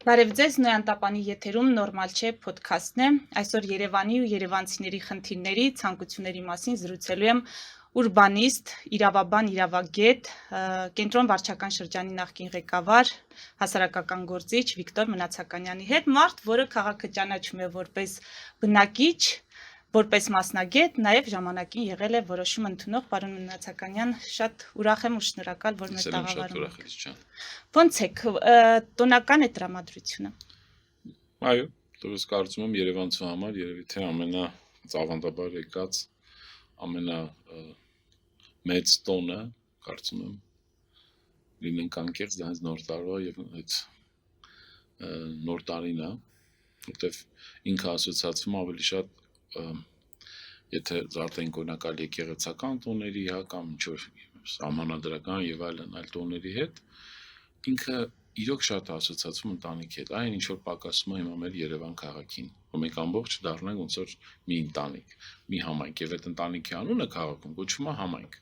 Բարև ձեզ, Նոյան Տապանի եթերում նորմալ չէ ոդքասթն է։ Այսօր Երևանի ու երևանցիների խնդիրների, ցանկությունների մասին զրուցելու եմ ուրբանիստ, իրավաբան, իրավագետ, Կենտրոն վարչական շրջանի նախկին ղեկավար, հասարակական գործիչ Վիկտոր Մնացականյանի հետ, մարդ, որը քաղաքը ճանաչում է որպես բնակիչ, որպես մասնագետ, նաև ժամանակին եղել է որոշում ընդունող պարոն Մնացականյան, շատ ուրախ եմ ու շնորհակալ, որ մեր տաղավարում եք։ Ոնց եք, տոնական է տրամադրությունը։ Այո, դուրս կարծում եմ Երևանցու համար երևի թե ամենածավանդաբար եկած ամենամեծ տոնը, կարծում եմ լինենք անկեղծ դա հենց նոր տարվա եւ այդ նոր տարին է, որտեվ ինքը ասոցացվում ավելի շատ եթե զարտենք օրինակալ եկեղեցական տոների, կամ ինչ-որ սահմանադրական եւ այլ տոների հետ, ինքը իրոք շատ ասոցացվում ընտանիքի հետ, այն ինչ որ պակասում է հիմա մեր Երևան քաղաքին, որ մենք ամբողջ դառնանք ոնց որ մի ընտանիք, մի համայնք, եւ այդ ընտանիքի անունը քաղաքում կոչվում է համայնք։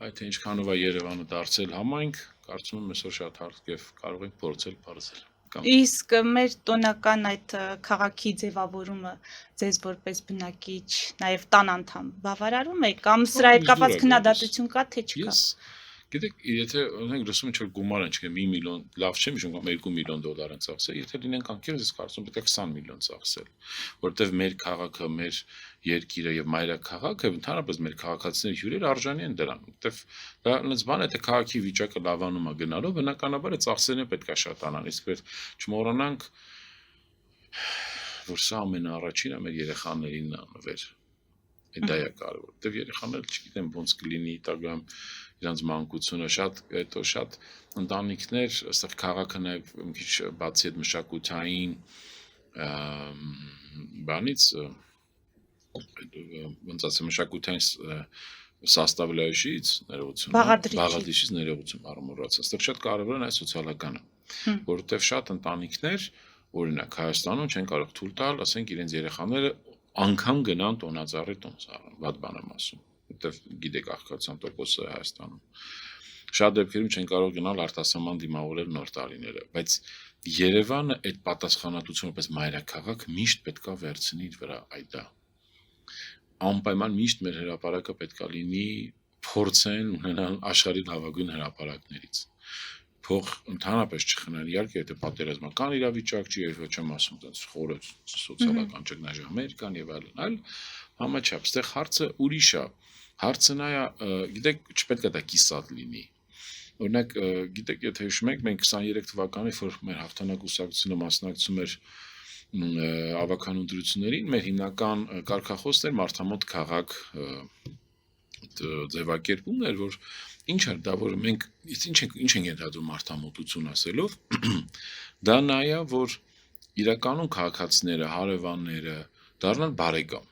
Այդ թե ինչքանով է Երևանը դարձել համայնք, կարծում եմ այսօր շատ հարթ եւ կարող ենք փորձել բարձել։ Իսկ մեր տոնական այդ քաղաքի ձևավորումը ձեզ որպես բնակիչ, նաև տան անդամ բավարարում է կամ սրա հետ կապված քննադատություն կա թե չկա։ Գիտեք, եթե ունենք լսում ինչ որ գումար են, չգիտեմ, 1 միլիոն, լավ չէ, միշտ կամ 2 միլիոն դոլար են ծախսել, եթե լինենք անկեղծ, ես կարծում եմ պետք է 20 միլիոն ծախսել, որովհետև մեր քաղաքը, մեր երկիրը եւ մայրաքաղաքը, ընդհանրապես մեր քաղաքացիների հյուրերը արժանի են դրան, որովհետև դա այնպես բան է, թե քաղաքի վիճակը լավանում է գնալով, բնականաբար է ծախսերն պետք է շատանան, իսկ վեր չմոռանանք, որ սա ամենաառաջինը մեր երեխաներին նվեր։ Դա է կարևոր, որովհետև երեխաները չգիտեմ ոնց կլինի տագամ իրանց մանկությունը շատ ընտանիքներ, այստեղ քաղաքը նաև մի քիչ բացի այդ մշակութային բանից ոնց ասեմ մշակութային սաստավլայշից ներողություն, բաղադրիչից ներողություն առումորացած, այստեղ շատ կարևոր է այս սոցիալականը, որովհետև շատ ընտանիքներ, օրինակ Հայաստանում չեն կարող թույլ տալ, ասենք իրենց երեխաները անգամ գնան տոնածառի տոն ծառան, վատ բան եմ ասում, որտեվ գիտեք աղքատության տոկոսը Հայաստանում։ Շատ դեպքերում չեն կարող գնալ արտասահման դիմավորել նոր տարիները, բայց Երևանը այդ պատասխանատվությունը պես մայրաքաղաք միշտ պետքա վերցնի իր վրա այդա։ Անպայման միշտ մեր հրապարակը պետքա լինի փորձեն ունենալ աշխարհի լավագույն հրապարակներից։ Փող ընդհանրապես չխնան, իհարկե, եթե պատերազմական իրավիճակ չի, եւ ոչ եմ ասում, այդպես խորը սոցիալական ճգնաժամեր կան եւ այլն, համաչափ, այստեղ հարցը ուրիշ է։ Հարցը նա է, գիտեք, չպետք է դա կիսատ լինի։ Օրինակ, գիտեք, եթե հիշում եք, մենք 23 թվականին, որ մեր հաղթանակ կուսակցությունը մասնակցում էր ավականու ընտրություններին, մեր հիմնական կարգախոսն էր մարդամոտ քաղաք ձևակերպումն էր, որ ինչ էր դա, որ մենք ինչ ենք ենթադրում մարդամոտություն ասելով, դա նա է, որ իրականում քաղաքացիները, հարևանները դառնան բարեկամ,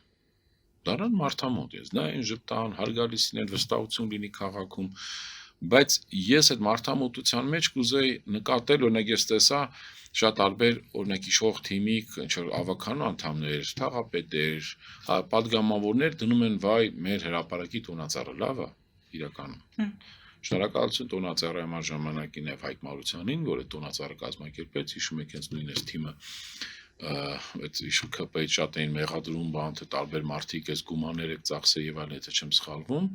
դառնան մարդամոտ, նա այն ժպտան, հարգալից լինեն, վստահություն լինի քաղաքում, բայց ես այդ մարդամոտության մեջ կուզեի նկատել, օրինակ ես տեսա շատ տարբեր օրինակ իշխող թիմիկ, ինչ որ ավականու անդամներ, թաղապետեր, պատգամավորներ դնում են վայ մեր հրապարակի տոնածառը լավ է իրականում։ Շնորհակալություն տոնածառի համար ժամանակին եւ Հայկ Մարությանին, որը տոնածառը կազմակերպեց, հիշում եք հենց նույնիսկ թիմը այդ իշուքապեի շատ էին մեղադրում բան թե տարբեր մարդիկ էս գումաներ եք ծախսել եւ այլն, եթե չեմ սխալվում,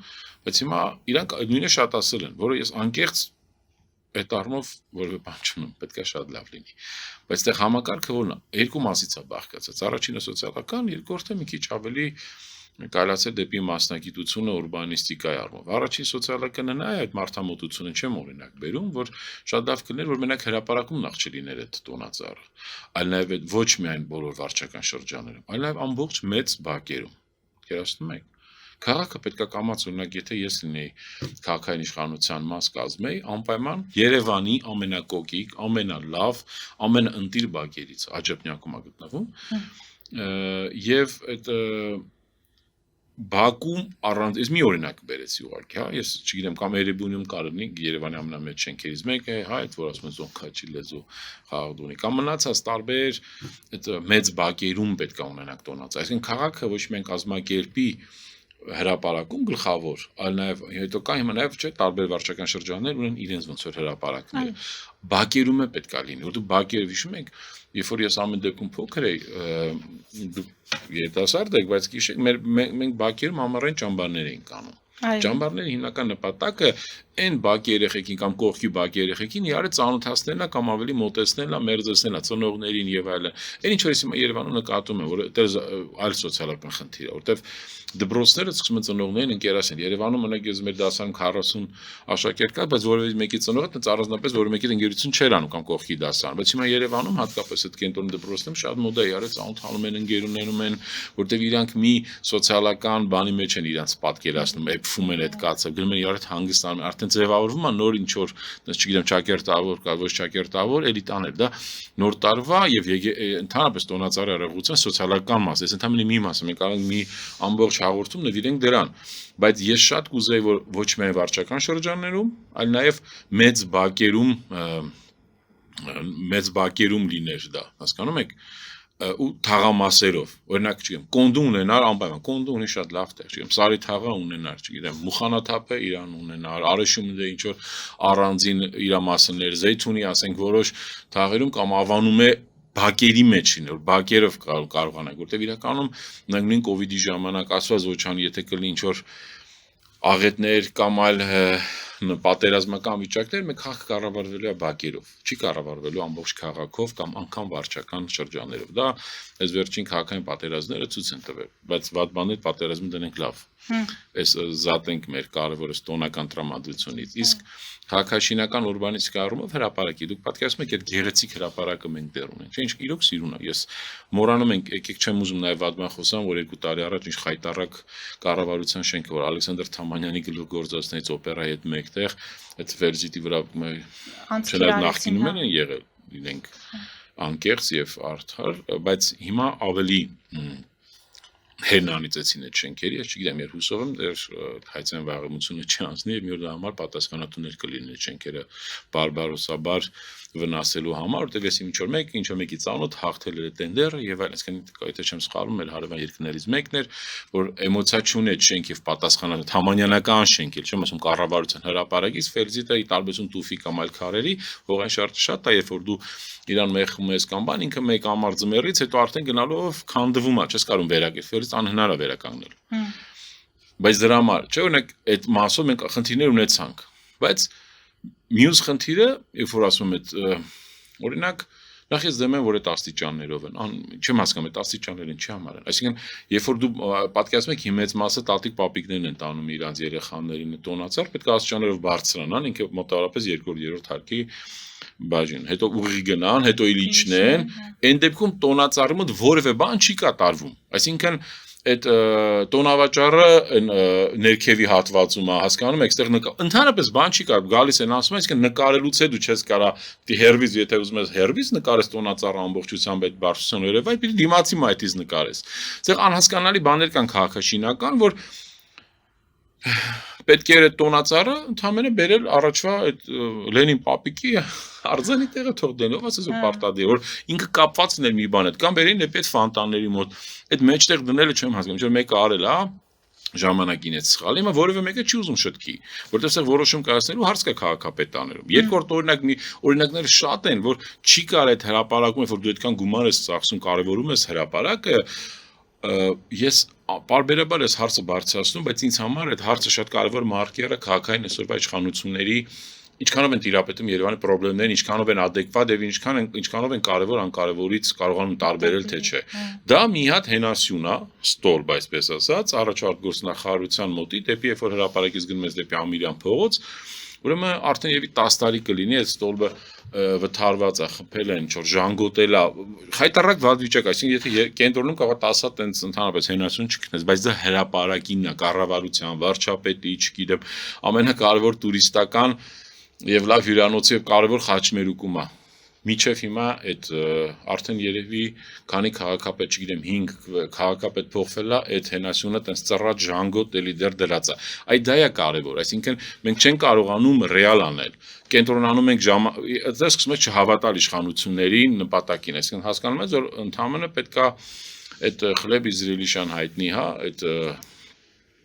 բայց հիմա իրանք նույնը շատ ասել են, որը ես անկեղծ այդ առումով որևէ բան չունեմ, պետք է շատ լավ լինի, բայց այդտեղ համակարգը որն է, երկու մասից է բաղկացած, առաջինը սոցիալական, երկրորդը մի քիչ ավելի կայլացել դեպի մասնագիտությունը ուրբանիստիկայի առումով։ Առաջին սոցիալականը նա է այդ մարդամոտությունը չեմ օրինակ բերում, որ շատ լավ կլիներ, որ մենակ հրապարակում նախ չլիներ այդ տոնածառը, այլ նաև այդ ոչ միայն բոլոր վարչական շրջաններում, այլ նաև ամբողջ մեծ բակերում։ Գերացնում եք։ Քաղաքը պետք է կամաց օրինակ, եթե ես լինեի քաղաքային իշխանության մաս կազմեի, անպայման Երևանի ամենակոկիկ, ամենալավ, ամենաընտիր բակերից Աջափնյակում է գտնվում, եւ այդ Բաքում առանց ես մի օրինակ բերեցի ուղղակի, հա, ես չգիտեմ կամ Էրեբունիում կարողնի Երևանի ամենամեծ շենքերից մեկը, հա, այդ որ ասում են Զոնքաչի լեզու խաղաղ կամ մնացած տարբեր այդ մեծ բակերում պետք է ունենանք տոնած։ Այսինքն քաղաքը ոչ միայն կազմակերպի հրապարակում գլխավոր, այլ նաև հետո կա հիմա նաև չէ տարբեր վարչական շրջաններ ունեն իրենց ոնց որ հրապարակներ։ Բակերում է պետք է լինի, որ դու բակերը հիշում եք, երբ որ ես ամեն դեպքում փոքր էի, դու երիտասարդ եք, բայց գիշեր մենք բակերում ամառային ճամբարներ էինք անում։ Ճամբարների հիմնական նպատակը այն բակի երեխեքին կամ կողքի բակի երեխեքին իրար ծանոթացնելն է կամ ավելի մոտեցնելն է, մերձեցնելն է ծնողներին եւ այլն։ Այն ինչ որ ես հիմա Երևանում նկատում եմ, որ դա այլ սոցիալական խնդիր է, որտեվ դպրոցները սկսում են ծնողներին ընկերացնել։ Երևանում մենակ ես մեր դասարանում 40 աշակերտ կա, բայց որևէ մեկի ծնողը դա առանձնապես որևէ մեկի ընկերություն չէր անում կամ կողքի դասարան, բայց հիմա Երևանում հատկապես այդ կենտրոն դպրոցներում շատ մոդա է, իրար ծանոթանում են, ընկերուներում են, որտեվ իրանք մի սոցիալական բանի մեջ են իրանք պատկերացնում, էփվում են այդ կացը, գնում են իրար հետ հանգստանում, արդեն ձևավորվում է նոր ինչ որ, չգիտեմ, ճակերտավոր կա, ոչ ճակերտավոր, էլի տաներ, դա նոր տարվա եւ ընդհանրապես տոնածառի առողջության սոցիալական մաս, այս ընդհանրապես մի մասը, մենք կարող ենք մի ամբողջ հաղորդում նվիրենք դրան, բայց ես շատ կուզեի, որ ոչ միայն վարչական շրջաններում, այլ նաեւ մեծ բակերում լիներ դա, հասկանում եք, ու թաղամասերով, օրինակ, չգիտեմ, կոնդու ունենար, անպայման, կոնդու ունի շատ լավ տեղ, չգիտեմ, Սարի թաղը ունենար, չգիտեմ, Մուխանաթափը իրան ունենար, Արեշումը դե ինչ որ առանձին իր մասներ, Զեյթունի, ասենք, որոշ թաղերում կամ ավանում է բակերի մեջ լինել, բակերով կարողանանք, որտեղ իրականում նույն կոവിഡ്ի ժամանակ ասված ոչ ան եթե կլինի ինչ որ աղետներ կամ այլ պատերազմական վիճակներ մենք խաղ կառավարվելու է բակերով, չի կառավարվելու ամբողջ քաղաքով կամ անգամ վարչական շրջաններով։ Դա այս վերջին քաղաքային պատերազմները ցույց են տվել, բայց վատ բաներ պատերազմը դնենք լավ։ Այս զատենք մեր կարևոր տոնական տրամադրությունից։ Իսկ քաղաքաշինական ուրբանիստիկայի առումով հրապարակի դուք պատկերացնում եք այդ գեղեցիկ հրապարակը մենք դեռ ունենք։ Չէ՞ ինչ իրոք սիրուն է։ Ես մոռանում եմ, եկեք չեմ ուզում նաև վատ բան խոսամ, որ 2 տարի առաջ ինչ խայտարակ կառավարության շենքը, որ Ալեքսանդր Թամանյանի գլուխգործոցներից օպերայի հետ մեկտեղ այդ վերջիտի վրա նախկինում են եղել իրենք անկեղծ եւ արդար, բայց հիմա ավելի հերնանիցեցին այդ շենքերի, ես չգիտեմ, երբ հուսով եմ, դեռ հայցեն վաղեմությունը չանցնի եւ մի օր դա համար պատասխանատուներ կլինեն այդ շենքերը բարբարոսաբար վնասելու համար, որտեղ ես ինչ որ մեկի ծանոթ հաղթել էր տենդերը եւ այլն, այսինքն եթե չեմ սխալվում, էլ հարևան երկրներից մեկն էր, որ էմոցիա չունի այդ շենք եւ պատասխանատու Թամանյանական շենք էլ, չեմ ասում կառավարության հրապարակից, Ֆելզիտը ի տարբերություն Տուֆի կամ այլ քարերի, հողային շարժը շատ է, երբ որ դու իրան մեղքում ես կամ բան, ինքը մեկ ամառ ձմեռից հետո արդեն գնալով քանդվում է, չես կարող վերականգնել, Ֆելզից անհնար է վերականգնել։ Բայց դրա համար, չէ՞ օրինակ այդ մասով մենք խնդիրներ ունեցանք, բայց մյուս խնդիրը, երբ որ ասում եմ այդ օրինակ նախ ես դեմ եմ որ այդ աստիճաններով են, չեմ հասկանում այդ աստիճաններին չի համար են, այսինքն երբ որ դու պատկերացնում եք մեծ մասը տատիկ պապիկներն են տանում իրանց երեխաներին տոնածառ, պետք է աստիճաններով բարձրանան, ինքը մոտավորապես 2-3 հարկի բաժին, հետո ուղի գնան, հետո իլիչնեն, այն դեպքում տոնածառի մոտ որևէ բան չի կատարվում, այսինքն այդ տոնավաճառը ներքևի հատվածում է, հասկանում եք, այստեղ ընդհանրապես բան չի կարող, գալիս են ասում, այսինքն նկարելուց է դու չես կարա հերվից, եթե ուզում ես հերվից նկարես տոնածառը ամբողջությամբ այդ բարձրության երևայ, պիտի դիմացի մայթից նկարես։ Այստեղ անհասկանալի բաներ կան քաղաքաշինական, որ պետք է այդ տոնածառը ընդհանրապես բերել առաջվա այդ Լենին պապիկի արձանի տեղը թող դնելով, ասես ու պարտադիր, որ ինքը կապված լիներ մի բան հետ, կամ բերին դեպի այդ ֆանտանների մոտ, այդ մեջտեղ դնելը չեմ հասկանում, ինչ որ մեկը արել է, ժամանակին այդ սխալ, հիմա որևէ մեկը չի ուզում շտկի, որտեղ այստեղ որոշում կայացնելու հարց կա քաղաքապետաներում։ Երկրորդ օրինակները շատ են, որ չի կարող այդ հրապարակում, որ դու այդքան գումար ես ծախսում, կարևորում ես հրապարակը, ես պարբերաբար ես հարցը բարձրացնում, բայց ինձ համար այդ հարցը շատ կարևոր մարկերը քաղաքային այսօրվա իշխանությունների ինչքանով են տիրապետում Երևանի խնդիրներին, ինչքանով են adekvat եւ ինչքանով են կարևոր անկարևորից կարողանում տարբերել թե չէ։ Դա մի հատ հենասյուն է, ստորբ, այսպես ասած, առաջարկ գործնախարարության մոտի դեպի երբ որ հրապարակից գնում ես դեպի Ամիրյան փողոց, ուրեմն արդեն եւի 10 տարի կլինի այդ ստորբը վթարված է, խփել են, ինչ որ ժանգոտել է, խայտարակ վատ վիճակ, այսինքն եթե կենտրոնում կարող է 10 հատ տենց ընդհանրապես հենասյուն չգտնես, բայց դա հրապարակինն է, կառավարության, վարչապետի, չգիտեմ, ամենակարևոր տուրիստական եւ լավ հյուրանոցի եւ կարևոր խաչմերուկում է։ Միջև հիմա այդ արդեն երևի քանի քաղաքապետ, չգիտեմ, 5 քաղաքապետ փոխվել է, այդ հենասյունը տենց ծռած ժանգոտ էլի դեռ դրած է։ Այդ դա է կարևոր, այսինքն մենք չենք կարողանում ռեալ անել։ Կենտրոնանում ենք դա սկսում է չհավատալ իշխանությունների նպատակին, այսինքն հասկանում ես, որ ընդհանրապես պետքա այդ Խլեբ Իզրայելիշյան հայտնի, հա, այդ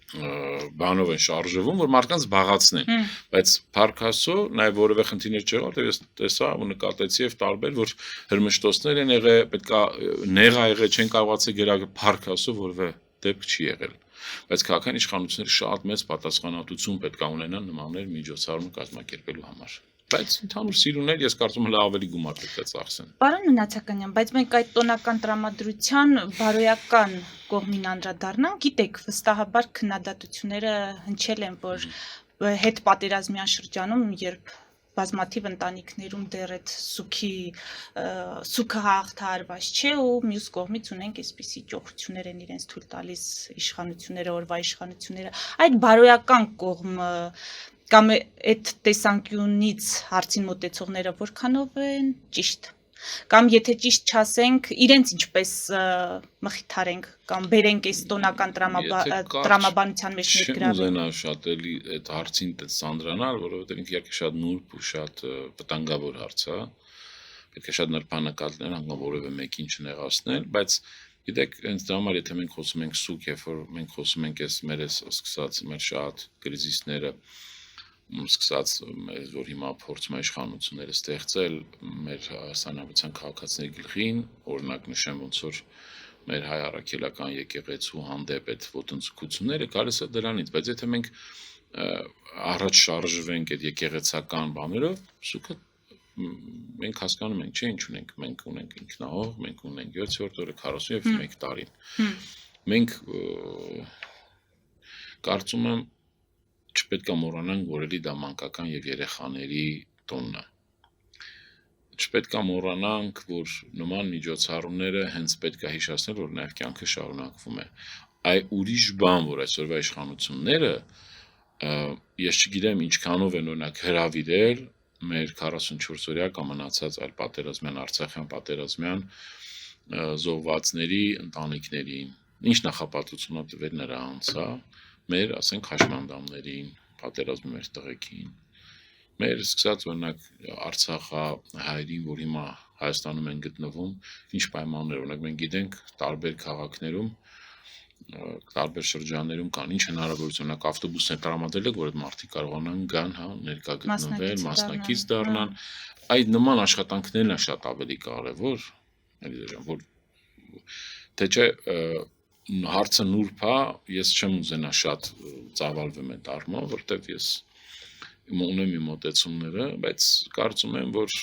բանով են շարժվում, որ մարդկանց զբաղացնեն, բայց Փարքասո նաև որևէ խնդիրներ չեղավ, որտեղ ես տեսա ու նկատեցի եւ տարբեր, որ հրմշտոցներ են եղել, պետքա նեղ ա եղել, չեն կարողացել գերակել Փարքասո որևէ դեպք չի եղել, բայց քաղաքային իշխանությունները շատ մեծ պատասխանատվություն պետք է ունենան նմաններ միջոցառում կազմակերպելու համար։ Բայց ընդհանուր սիրուներ ես կարծում եմ լավելի գումար պետք է ծախսեն։ Պարոն Մնացականյան, բայց մենք այդ տոնական տրամադրության բարոյական կողմին անդրադառնանք, գիտեք, վստահաբար քննադատությունները հնչել են, որ հետ պատերազմյան շրջանում, երբ բազմաթիվ ընտանիքներում դեռ այդ սուքը հաղթահարված չէ ու մյուս կողմից ունենք այսպիսի ճոխություններ են իրենց թույլ տալիս իշխանությունները, օրվա իշխանությունները, այդ բարոյական կողմը կամ այդ տեսանկյունից հարցին մոտեցողները որքանով են ճիշտ, կամ եթե ճիշտ չասենք, իրենց ինչպես մխիթարենք կամ բերենք այս տոնական տրամաբանության մեջ ներգրավել։ Չեմ ուզենա շատ էլի այդ հարցին ծանրանալ, որովհետև ինքը իհարկե շատ նուրբ ու շատ վտանգավոր հարց է, պետք է շատ նրբանկատներ անգամ որևէ մեկին չնեղացնել, բայց գիտեք, հենց դրա համար եթե մենք խոսում ենք սուկ, երբ որ մենք խոսում ենք այս մեր սկսած մեր շատ կրիզիսները սկսած որ հիմա փորձում է իշխանությունները ստեղծել մեր հասարակության քաղաքացիների գլխին, օրինակ նշեմ ոնց որ մեր հայ առաքելական եկեղեցու հանդեպ այդ ոտնձգությունները գալիս է դրանից, բայց եթե մենք առաջ շարժվենք այդ եկեղեցական բաներով, սուքը մենք հասկանում ենք, չէ, ինչ ունենք, մենք ունենք ինքնահող, մենք ունենք 7-րդ օրը 41 տարին։ Մենք կարծում եմ չպետք է մոռանանք, որ էլի դա մանկական եւ երեխաների տոնն է։ Չպետք է մոռանանք, որ նման միջոցառումները հենց պետք է հիշեցնել, որ նաեւ կյանքը շարունակվում է։ Այ ուրիշ բան, որ այսօրվա իշխանությունները ես չգիտեմ ինչքանով են օրինակ հրավիրել մեր 44-օրյա կամ մնացած այլ պատերազմյան Արցախյան պատերազմյան զոհվածների ընտանիքներին, ինչ նախապատվություն տվել նրանց, հա, մեր, ասենք, հաշմանդամներին, պատերազմի մեր տղեկին, մեր սկսած օրինակ Արցախա հայերին, որ հիմա Հայաստանում են գտնվում, ինչ պայմաններ, օրինակ մենք գիտենք տարբեր քաղաքներում, տարբեր շրջաններում կան, ինչ հնարավորություն, օրինակ ավտոբուսներ տրամադրել եք, որ այդ մարդիկ կարողանան գան, հա, ներկա գտնվել, մասնակից դառնան, այդ նման աշխատանքներն են շատ ավելի կարևոր, որ թե չէ հարցը նուրբ է, ես չեմ ուզենա շատ ծավալվեմ այդ առումով, որտեվ ես ունեմ իմ մոտեցումները, բայց կարծում եմ, որ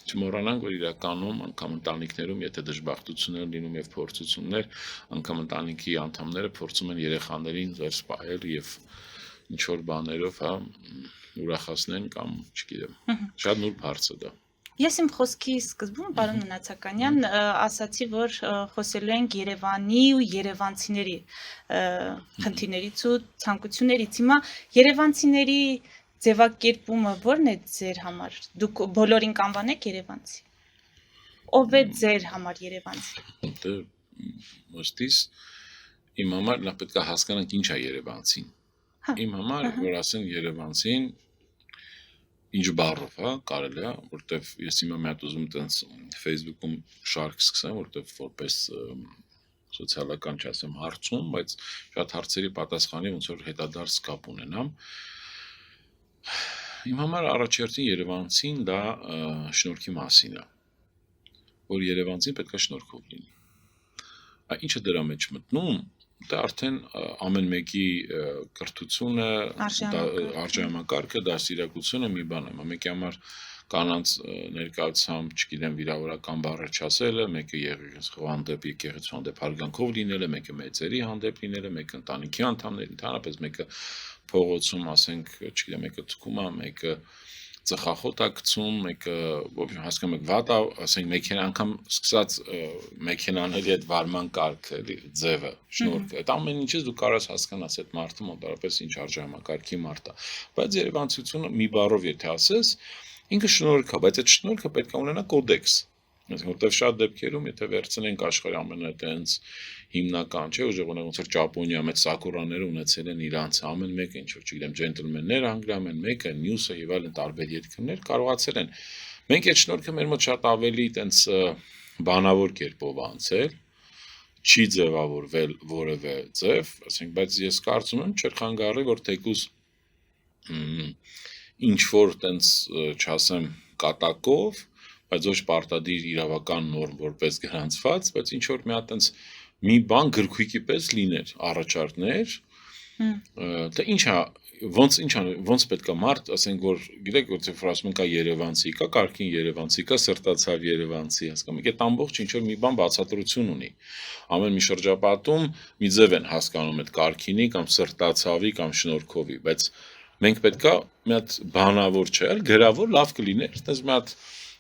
չմոռանանք, որ իրականում անգամ ընտանիքներում, եթե դժբախտություններ լինում եւ փորձություններ, անգամ ընտանիքի անդամները փորձում են երեխաներին վերջ պահել եւ ինչ որ բաներով, հա, ուրախացնեն կամ, չգիտեմ, շատ նուրբ հարց է դա։ Ես իմ խոսքի սկզբում, պարոն Մնացականյան, ասացի, որ խոսելու ենք Երևանի ու երևանցիների խնդիրներից ու ցանկություններից։ Հիմա երևանցիների ձևակերպումը ո՞րն է ձեր համար։ Դուք բոլորին կանվանեք երևանցի։ Ով է ձեր համար երևանցի։ Դե ոստիս իմ համար նա պետք է հասկանանք ինչ է երևանցին։ Իմ համար, որ ասեն երևանցին ինչ բառով, հա, կարելի է, որտեվ ես հիմա մի հատ ուզում տենց Facebook-ում շարք սկսեմ, որտեվ որպես սոցիալական չասեմ հարցում, բայց շատ հարցերի պատասխանի ոնց որ հետադարձ կապ ունենամ։ Իմ համար առաջերտին երևանցին դա շնորհքի մասին է, որ երևանցին պետք է շնորհքով լինի։ Ինչը դրա մեջ մտնում, դա արդեն ամեն մեկի կրթությունը, արժանամակարգը, դաստիարակությունը մի բան է, մեկի համար կանանց ներկայացում, չգիտեմ, վիրավորական բառը չասելը, մեկը եղեղեցու հանդեպ, եկեղեցու հանդեպ հարգանքով լինելը, մեկը մեծերի հանդեպ լինելը, մեկը ընտանիքի անդամների, ընդհանրապես մեկը փողոցում, ասենք, չգիտեմ, մեկը թքում է, մեկը ծխախոտ է գցում, մեկը հասկանում եք վատ է, ասենք մեքենա անգամ սկսած մեքենաների այդ վարման կարգը, ձևը, շնորհքը, այդ ամեն ինչից դու կարաս հասկանաս այդ մարդը մոտավորապես ինչ արժանամակարգի մարդ է, բայց երևանցիությունը մի բառով եթե ասես, ինքը շնորհք է, բայց այդ շնորհքը պետք է ունենա կոդեքս, որտեղ շատ դեպքերում եթե վերցնենք աշխարհի ամենատենց հիմնական, չէ, ուժեղորեն ոնց որ Ճապոնիա մեծ սակուրաները ունեցել են իրանց ամեն մեկը ինչ որ չգիտեմ ջենտլմեններ անգամ են, մեկը նյուսը եւ այլն տարբեր երկրներ կարողացել են։ Մենք այդ շնորհքը մեր մոտ շատ ավելի տենց բանավոր կերպով անցել չի ձևավորվել որևէ ձև, ասենք, բայց ես կարծում եմ չէր խանգարի, որ թեկուզ ինչ որ տենց չասեմ կատակով, բայց ոչ պարտադիր իրավական նորմ որպես գրանցված, բայց ինչ որ մի հատ տենց մի բան գրքույկի պես լիներ, առաջարկներ, թե ոնց պետք է մարդ, ասենք որ գիտեք որ ասում են կա Երևանցի, կա կարգին Երևանցի, կա սրտացավ Երևանցի, հասկանում եք, այդ ամբողջ ինչ որ մի բան բացատրություն ունի։ Ամեն մի շրջապատում մի ձև են հասկանում այդ կարգինի կամ սրտացավի կամ շնորհքովի, բայց մենք պետքա մի հատ բանավոր չէ, այլ գրավոր լավ կլիներ, այդպես մի հատ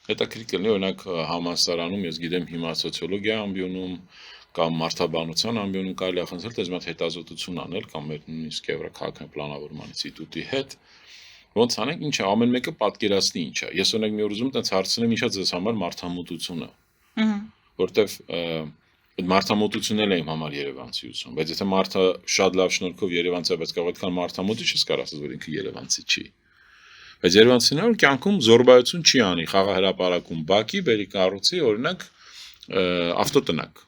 հետաքրքիր կլինի, օրինակ համալսարանում ես գիտեմ հիմա սոցիոլոգիա ամբիոնում կամ մարդաբանության ամբիոնում կարելի է խնդրել, դες մի հատ հետազոտություն անել կամ մեր նույնիսկ Եվրաքաղաքական պլանավորման ինստիտուտի հետ, ոնց անենք, ինչ է, ամեն մեկը պատկերացնի ինչ է։ Ես օրինակ մի օր ուզում տենց հարցնեմ ինչա ձեզ համար մարդամոտությունը, որտեվ այդ մարդամոտությունն էլ է իմ համար երևանցիություն, բայց եթե մարդը շատ լավ շնորհքով երևանցի է, բայց կարող այդքան մարդամոտ չես կարող ասել, որ ինքը երևանցի չի։ Բայց երևանցիները կյանքում զորբայություն չի անի, խաղահրապարակում բակի, բերի կառուցի, օրինակ ավտոտնակ։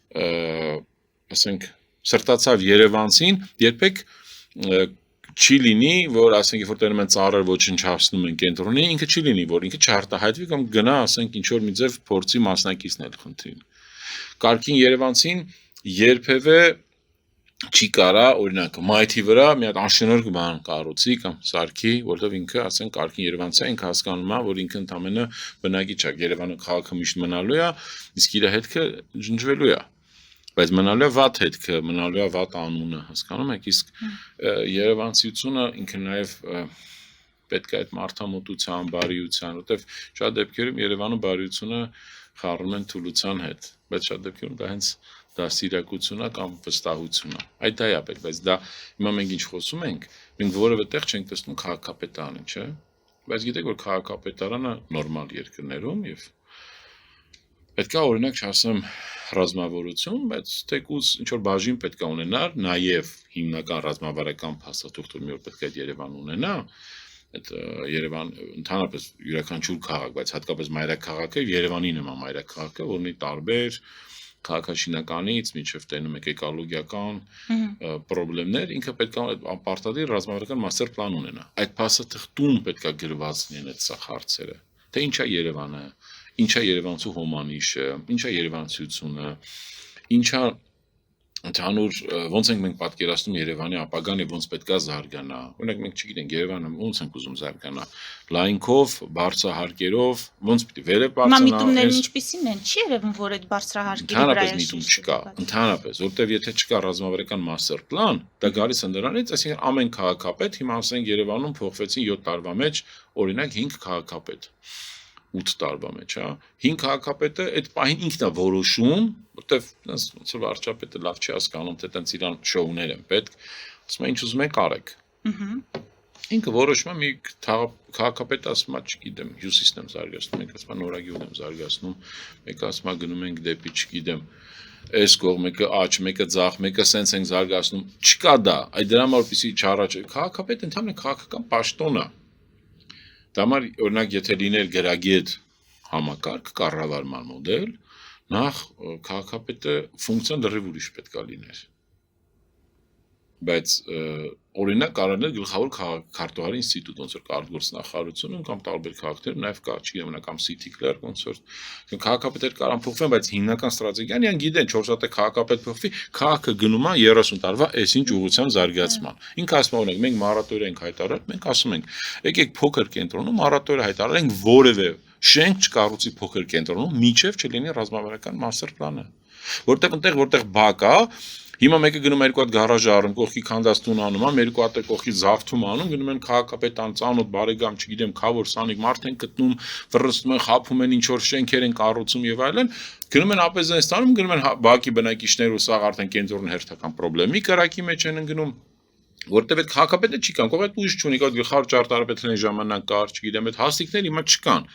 Ասենք սրտացավ երևանցին երբեք չի լինի, որ ասենք երբ որ տենում են ծառեր ոչնչացնում են կենտրոնի, ինքը չի լինի, որ ինքը չարտահայտվի կամ գնա, ասենք ինչ որ մի ձև փորձի մասնակիցն էլ խնդրին։ Կարգին երևանցին երբևէ չի կարա, օրինակ, մայթի վրա մի հատ անշնորհք բան կառուցի կամ սարքի, որովհետև ինքը, ասենք, կարգին երևանցի է, ինքը հասկանում է, որ ինքը ընդամենը բնակիչ է, Երևանը քաղաքը միշտ մնալու է, իսկ իր հետքը ջնջվելու է։ Բայց մնալու է վատ հետքը, մնալու է վատ անունը, հասկանում եք, իսկ երևանցիությունը ինքը նաև պետք է այդ մարդամոտության, բարիության, որովհետև շատ դեպքերում Երևանում բարիությունը խառնում են թուլության հետ, բայց շատ դեպքերում դա հենց դաստիարակությունն է կամ վստահությունն է։ Այդ դա է պետք, բայց դա հիմա մենք ինչ խոսում ենք, մենք որևէ տեղ չենք տեսնում քաղաքապետարանը, չէ՞։ Բայց գիտեք որ քաղաքապետարանը նորմալ երկրներում եւ պետք է օրինակ չասեմ ռազմավարություն, բայց թեկուզ ինչ որ բաժին պետք է ունենար, նաեւ հիմնական ռազմավարական փաստաթուղթ որ մի օր պետք է այդ Երևան ունենա, այդ Երևան ընդհանրապես յուրաքանչյուր քաղաք, բայց հատկապես մայրաքաղաքը Երևանի նման մայրաքաղաքը, որ ունի տարբեր քաղաքաշինականից մինչև տենում եք էկոլոգիական խնդիրներ, ինքը պետք է պարտադիր ռազմավարական master plan ունենա։ Այդ փաստաթղթում պետք է գրված լինեն այդ սա հարցերը։ Թե ինչա Երևանը, ինչա Երևանցու հոմանիշը, ինչա երևանցիությունը, ինչա ընդհանուր ոնց ենք մենք պատկերացնում Երևանի ապագան եւ ոնց պետք է զարգանա։ Օրինակ մենք չգիտենք Երևանը ոնց ենք ուզում զարգանա։ Լայնքով, բարձրահարկերով, ոնց պիտի վերև բարձրանա։ Միտումներն ինչպիսին են, չի երևում, որ այդ բարձրահարկերի վրա է միտում չկա, ընդհանրապես, որտեվ եթե չկա ռազմավարական master plan, դա գալիս է նրանից, այսինքն ամեն քաղաքապետ, հիմա ասենք Երևանում փոխվեցին 7 տարվա մեջ, օրինակ 5 քաղաքապետ 8 տարվա մեջ, հա։ 5 քաղաքապետը այդ պահին ինքն է որոշում, որտեվ ոնց որ վարչապետը լավ չի հասկանում, թե տենց իրան շոուներ են պետք, ասում է ինչ ուզում եք արեք։ Ինքը որոշում է մի քաղաքապետը ասում է, չգիտեմ, հյուսիսն եմ զարգացնում, մեկը ասում է նորագյուղն եմ զարգացնում, մեկը ասում է գնում ենք դեպի, չգիտեմ, այս կողմ, մեկը աճ, մեկը ձախ, մեկը սենց ենք զարգացնում, չկա դա, այդ դրա համար որպեսզի չառաջ, քաղաքապետը ընդհանրապես քաղաքական պաշտոն է։ Դա համար օրինակ եթե լիներ գրագետ համակարգ, կառավարման մոդել, նախ քաղաքապետը ֆունկցիան լրիվ ուրիշ պետք է լիներ։ Բայց օրինակ կարողանալ գլխավոր քարտուղարի ինստիտուտ, ոնց որ կարգգործնախարարությունում կամ տարբեր քաղաքներում նաև կա, չգիտեմ, կամ City Clerk, ոնց որ քաղաքապետեր կարան փոխվեն, բայց հիմնական ստրատեգիան իրեն գիտեն 4 հատ քաղաքապետ փոխվի, քաղաքը գնում է 30 տարվա այսինչ ուղղության զարգացման։ Ինքը ասում է, օրինակ, մենք մորատորիա ենք հայտարարել, մենք ասում ենք, եկեք փոքր կենտրոնում մորատորիա հայտարարենք որևէ շենք չկառուցի փոքր կենտրոնում, մինչև չլինի ռազմավարական master plan-ը։ Որտեղ այնտեղ որտեղ բակ է, հիմա մեկը գնում է երկու հատ գարաժ առնում, կողքի քանդաստուն անում, ամ երկու հատ կողքի զավթում անում, գնում են քաղաքապետան ծանոթ բարեկամ, չգիտեմ, խավոր սանիկ մարդ են գտնում, վռստում են, խափում են ինչ որ շենքեր են կառուցում եւ այլն, գնում են Ապեզենստանում, գնում են բակի բնակիչներ ու սա արդեն կենտրոնի հերթական խնդրի կրակի մեջ են ընկնում, որտեղ այդ քաղաքապետը չի կան, կողմ այդ ուժ չունի, այդ գլխավոր ճարտարապետների ժամանակ կար, չգիտեմ, այդ հաստիկներ հիմա չկան։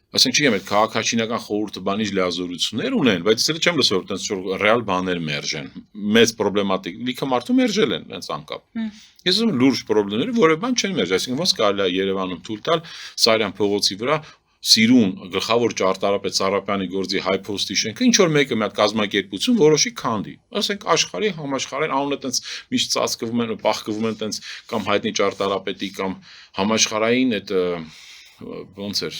Ասենք չգիտեմ, այդ քաղաքաշինական խորհուրդը բանիչ լիազորություններ ունեն, բայց ես չեմ լսել, որ տենց որ ռեալ բաներ մերժեն, մեծ պրոբլեմատիկ, լիքը մարդու մերժել են տենց անկապ։ Ես ուզում լուրջ պրոբլեմները որևէ բան չեն մերժել, այսինքն ոնց կարելի է Երևանում թույլ տալ Սարյան փողոցի վրա Սիրուն գլխավոր ճարտարապետ Սարապյանի գործի հայ փոստի շենքը ինչ որ մեկը մի հատ կազմակերպություն որոշի քանդի ասենք աշխարհի համաշխարհային անունը տենց միշտ ծածկվում են ու պահկվում են տենց կամ հայտնի ճարտարապետի կամ համաշխարհային այդ ոնց էր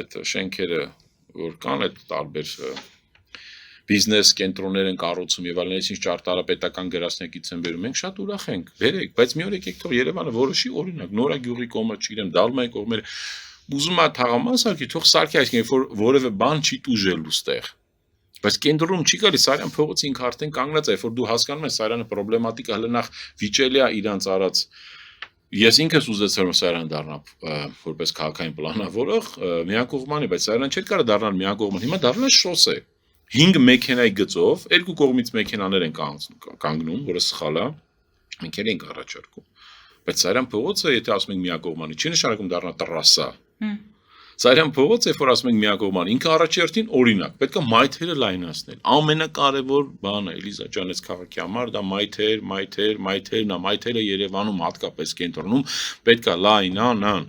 այդ շենքերը որ կան այդ տարբեր բիզնես կենտրոններ են կառուցում եւ այլն, այսինքն ճարտարապետական գրասենյակից են բերում։ Մենք շատ ուրախ ենք, բերեք, բայց մի օր եկեք թող Երևանը որոշի օրինակ, Նորագյուղի կողմը, չգիտեմ, Դալմայի կողմերը ուզում է թաղամաս սարքի, թող սարքի այսինքն երբ որ որևէ բան չի տուժելու ստեղ։ Բայց կենտրոնում չի գալի Սարյան փողոցը ինքը արդեն կանգնած է, երբ որ դու հասկանում ես Սարյանը պրոբլեմատիկա հենց նախ վիճելի է իրանց արած Ես ինքս ուզեցել եմ Սարյան դառնալ որպես քաղաքային պլանավորող միակողմանի, բայց Սարյան չէր կարող դառնալ միակողմանի, հիմա դառնալ շոսե 5 մեքենայի գծով, երկու կողմից մեքենաներ են կանգնում, որը սխալ է, մենք ենք առաջարկում։ Բայց Սարյան փողոցը, եթե ասում ենք միակողմանի, չի նշանակում դառնա տրասա։ Սարյան փողոցը, երբ որ ասում ենք միակողմանի, ինքը առաջերտին օրինակ, պետք է մայթերը լայնացնել։ Ամենակարևոր բանը Էլիզա ջան, այս քաղաքի համար դա մայթերն է, մայթերը Երևանում հատկապես կենտրոնում պետք է լայնանան։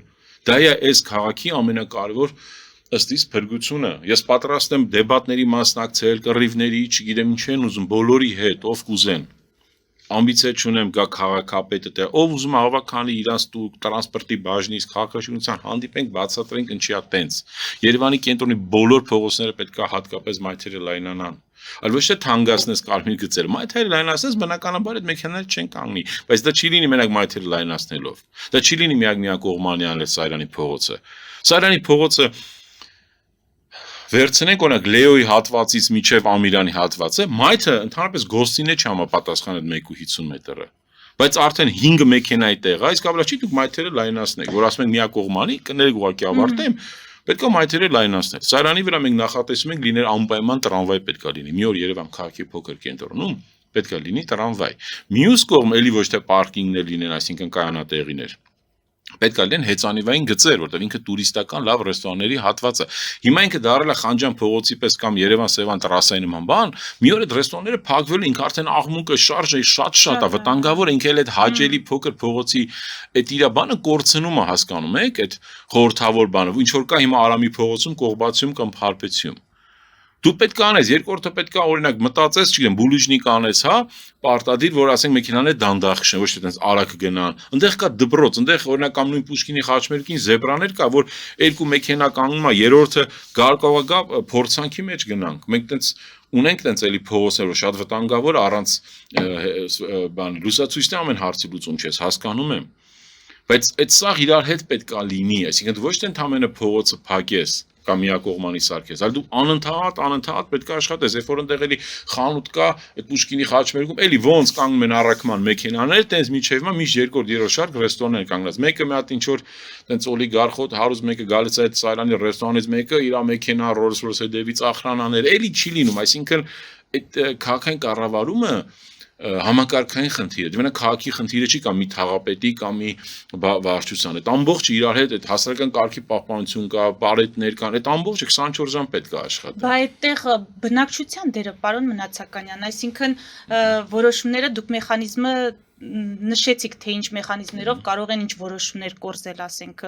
Դա է այս քաղաքի ամենակարևոր ըստ իս փրկությունը։ Ես պատրաստ եմ դեբատների մասնակցել, կռիվների, չգիտեմ ինչ են ուզում, բոլորի հետ, ով կուզեն։ Ամբիցիա չունեմ գա քաղաքապետը դե ով ուզում է հավաքանի իրանց տրանսպորտի բաժնից քաղաքաշինության հանդիպենք բացատրենք ինչի է տենց Երևանի կենտրոնի բոլոր փողոցները պետք է հատկապես մայթերը լայնանան այլ ոչ թե թանկացնես կարմիր գծերը մայթերը լայնացնես բնականաբար այդ մեքենաները չեն կանգնի բայց դա չի լինի մենակ մայթերը լայնացնելով դա չի լինի միակ միակողմանի անել Սարյանի փողոցը Վերցնենք օրինակ Լեոյի հատվածից միջև Ամիրյանի հատվածը, մայթը ընդհանրապես գոստին է չհամապատասխան այդ 1.50 մետրը։ Բայց արդեն 5 մեքենայի տեղ է, իսկ ավելի չի դուք մայթերը լայնացնեք, որ ասում ենք միակողմանի, կներեք ուղղակի ավարտեմ, պետք է մայթերը լայնացնել։ Սարյանի վրա մենք նախատեսում ենք լինել անպայման տրամվայ պետք է լինի։ Մի օր Երևան քաղաքի փոքր կենտրոնում պետք է լինի տրամվայ։ Մյուս կողմ էլի ոչ թե պարկինգներ լինեն, այսինքն կայանատեղիներ։ Պետք է լինեն հեծանիվային գծեր, որտեղ ինքը տուրիստական լավ ռեստորանների հատված է։ Հիմա ինքը դարել է Խանջան փողոցի պես կամ Երևան-Սևան տրասայի նման բան, մի օր այդ ռեստորանները փակվել ինքը արդեն աղմուկը շարժը շատ է, վտանգավոր ինքը էլ այդ հաճելի փոքր փողոցի այդ իր բանը կորցնում է, հասկանում եք, այդ խորհրդավոր բանը, ինչ որ կա հիմա Արամի փողոցում, Կողբացիում կամ Փարպեցիում։ Դու պետք է անես, երկրորդը պետք է օրինակ մտածես, չգիտեմ, բուլուժնիկ անես, հա, պարտադիր, որ ասենք մեքենաները դանդաղ քշեն, ոչ թե տենց արագ գնան։ Այնտեղ կա դպրոց, այնտեղ օրինակ կամ նույն Պուշկինի խաչմերուկին զեբրաներ կա, որ երկու մեքենա կանգնում է, երրորդը կարող է գա փորձանքի մեջ գնանք։ Մենք տենց ունենք տենց էլի փողոցներ, որ շատ վտանգավոր առանց բան լուսացույցի ամեն հարցի լուծում չես, հասկանում եմ։ Բայց այդ սաղ իրար հետ պետք է լինի, այսինքն ոչ թե ընդամենը փողոցը փակես կամ միակողմանի սարքես, այլ դու անընդհատ պետք է աշխատես, երբ որ այնտեղ էլի խանութ կա, այդ Պուշկինի խաչմերուկում էլի ոնց կանգնում են առաքման մեքենաներ, տենց միջև մա միշտ երկրորդ երրորդ շարք ռեստորաններ կանգնած։ Մեկը մի հատ ինչ որ տենց օլիգարխոտ հարուստ մեկը գալիս է այդ Սարյանի ռեստորանից մեկը իր մեքենա Rolls-Royce դեվից ախրանաներ, էլի չի լինում, այսինքն այդ քաղաքային կառավարումը համակարգային խնդիր է։ Դրանք քաղաքի խնդիրը չի կամ մի թաղապետի կամ մի վարչության։ Այդ ամբողջը իրար հետ այդ հասարակական կարգի պահպանություն կա, բարետներ կան, այդ ամբողջը 24 ժամ պետք է աշխատի։ Բայց այդտեղ բնակչության դերը, պարոն Մնացականյան, այսինքն որոշումները դուք մեխանիզմը նշեցիք, թե ինչ մեխանիզմներով կարող են ինչ որոշումներ կորզել, ասենք,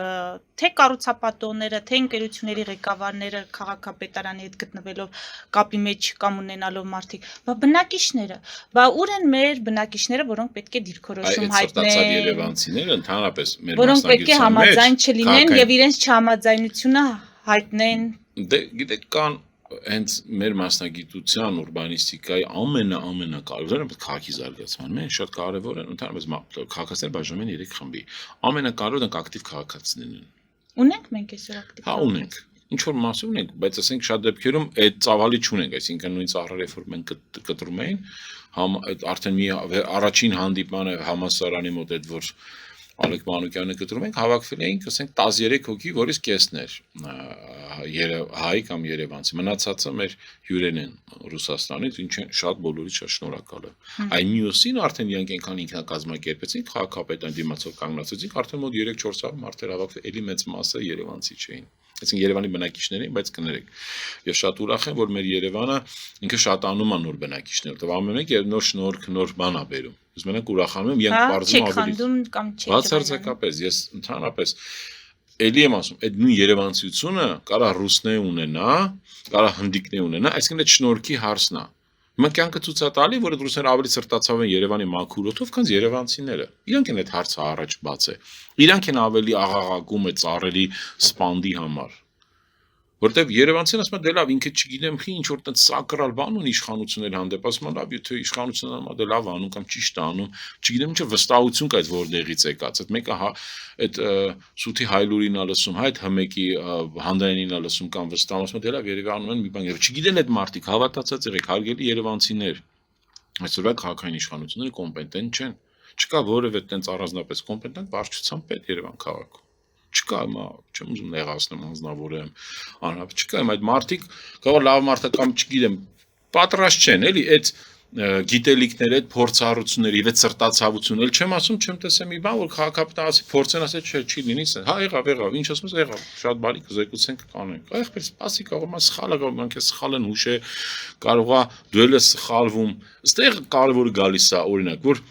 թե կառուցապատողները, թե ընկերությունների ղեկավարները քաղաքապետարանի հետ գտնվելով կապի մեջ կամ ունենալով մարդիկ, բա բնակիչները, բա ուր են մեր բնակիչները, որոնք պետք է դիրքորոշում հայտնեն, երևանցիները ընդհանրապես մեր որոնք պետք է համաձայն չլինեն եւ իրենց չհամաձայնությունը հայտնեն։ Դե գիտեք կան հենց մեր մասնագիտության ուրբանիստիկայի ամենակարևորը քաղաքի զարգացման մեջ շատ կարևոր են ընդհանրապես քաղաքացիներ բաժանում են 3 խմբի ամենակարևորը դրանք ակտիվ քաղաքացիներն են ունենք մենք այսօր ակտիվ հա ունենք ինչ որ մասով ունենք բայց ասենք շատ դեպքերում այդ ծավալի չունենք այսինքն նույն ծաղրարեֆորմեն կտրում էին արդեն մի առաջին հանդիպմանը համասարանի մոտ այդ որ Ալեք Մանուկյանը կտրում ենք հավաքվել էինք, ասենք 13 հոգի, որից կեսն էր հայ կամ երևանցի։ Մնացածը մեր հյուրերն են Ռուսաստանից, ինչ շատ բոլորից շատ շնորհակալ եմ։ Այն մյուսին արդեն իրանք այնքան ինքնակազմակերպեցին, քաղաքապետան դիմացով կանգնացեցինք, արդեն մոտ 3-400 մարդեր հավաքվել, էլի մեծ մասը երևանցի չէին։ Այսինքն Երևանի բնակիչներին, բայց կներեք։ Ես շատ ուրախ եմ, որ մեր Երևանը ինքը շատանում է նոր բնակիչներ, որտեղ ամեն մեկ նոր շնորհք, նոր բան է բերում։ Ես մենակ ուրախանում եմ, իրենք բարձում ավելի։ Բացարձակապես, ես ընդհանրապես էլի եմ ասում, այդ նույն երևանցիությունը կարա ռուսներ ունենա, կարա հնդիկներ ունենա, այսինքն այդ շնորհքի հարցն է։ Հիմա կյանքը ցույց է տալի, որ այդ ռուսները ավելի սրտացավ են Երևանի մաքուր օդով, քան երևանցիները։ Իրանք են այդ հարցը առաջ բացել։ Իրանք են ավելի աղաղակում այդ ծառերի սպանդի համար։ Որտեվ Երևանցին ասում է դե լավ ինքը չգիտեմ խի ինչ որ տենց սակրալ բան ունի իշխանությունների հանդեպ, ասում է լավ եթե իշխանությունը անում դե լավ անում կամ ճիշտ է անում, չգիտեմ ինչ վստահություն կա այդ որտեղից եկած, այդ մեկը հա այդ սութի հայլուրին ա լսում, հա այդ հմեկի հանդայինին ա լսում կամ վստահում, ասում է դե լավ երևի անում են մի բան, եւ չգիտեն այդ մարդիկ հավատացած եղեք, հարգելի երևանցիներ, այսօրվա քաղաքային իշխանությունները կոմպետենտ չեն, չկա որևէ տենց առանձնապես կոմպետենտ վարչության պետ Երևան քաղաքում։ Չկա հիմա, չեմ ուզում նեղացնեմ անձնավորեմ, անհապ չկա հիմա այդ մարդիկ կարող լավ մարդակամ չգիտեմ, պատրաստ չեն, էլի այդ գիտելիքները, այդ փորձառությունները, եւ այդ սրտացավությունը, էլ չեմ ասում, չեմ տեսել մի բան, որ քաղաքապետը ասի փորձեն ասել, չէ, չի լինի, հա եղավ, ինչ ասում ես, եղավ, շատ բարի կզեկուցենք կանենք։ Այդպես սպասի կարող է սխալը կարող մանք է սխալ են հուշե, կարող է դու էլ ես սխալվում։ Այստեղ կարևորը գալիս է օրինակ, որ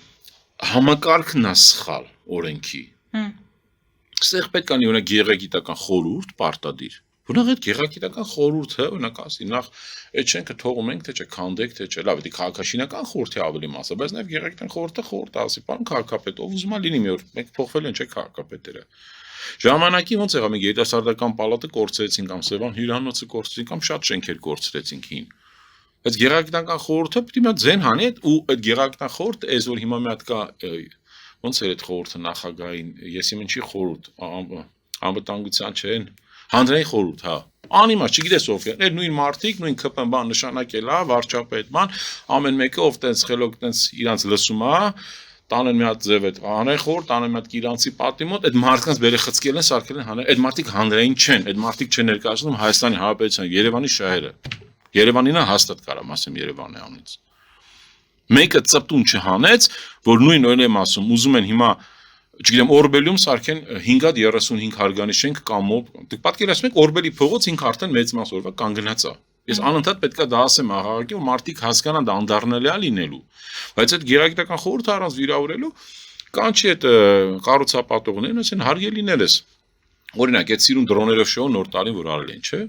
համակարգն է սխալ օրենքի։ Այստեղ պետք է լինի օրինակ գեղագիտական խորհուրդ պարտադիր։ Որնախ այդ գեղագիտական խորհուրդը օրինակ ասի նախ այդ շենքը թողում ենք թե չէ քանդեք թե չէ լավ դա քաղաքաշինական խորհրդի ավելի մասը բայց նաև գեղագիտական խորհուրդը ասի բան քաղաքապետ ով ուզում է լինի մի օր մենք փոխվել են չէ քաղաքապետերը ժամանակի ոնց եղավ մենք երիտասարդական պալատը կորցրեցինք կամ Սևան հյուրանոցը կորցրեցինք կամ շատ շենքեր կորցրեցինք հին բայց գեղագիտական խորհուրդը պետք է ձեն հանի ու այդ գեղագիտական խորհուրդը այս որ հիմա մի հատ կա ոնց էր այդ խորհուրդը նախագահային եսի ինչի խորհուրդ անվտանգության չեն Հանրային խորհուրդ, հա։ Անիմաց, չգիտես ով է, նույն մարդիկ, նույն ԿՊ բան նշանակել է, վարչապետ բան, ամեն մեկը ով տենց խելոք տենց իրանց լսում է, տանեն մի հատ ձև այդ հանրային խորհուրդ, տանեն մի հատ իրանցի պատի մոտ, այդ մարդկանց բերը խցկել են, սարքել են հանրային, այդ մարդիկ հանրային չեն, այդ մարդիկ չեն ներկայացնում Հայաստանի Հանրապետության Երևանի շահերը։ Երևանին է հաստատ կարամ ասեմ Երևանի անունից։ Մեկը ծպտուն չհանեց, որ նույն օրն եմ ասում, ուզում են հիմա չգիտեմ Օրբելիում սարքեն 535 հարգանի շենք կամ մոբ։ Դուք պատկերացնում եք Օրբելի փողոց ինքը արդեն մեծ մաս օրվա կանգնած է։ Ես անընդհատ պետքա դա ասեմ աղաղակի, որ մարդիկ հասկանան դա անդառնալի է լինելու։ Բայց այդ գերագիտական խորհուրդը առանց վիրավորելու կանչի այդ կառուցապատողներն ասեն հարգելիներս։ Օրինակ այդ սիրուն դրոներով շոու նոր տարին որ արել են, չէ՞։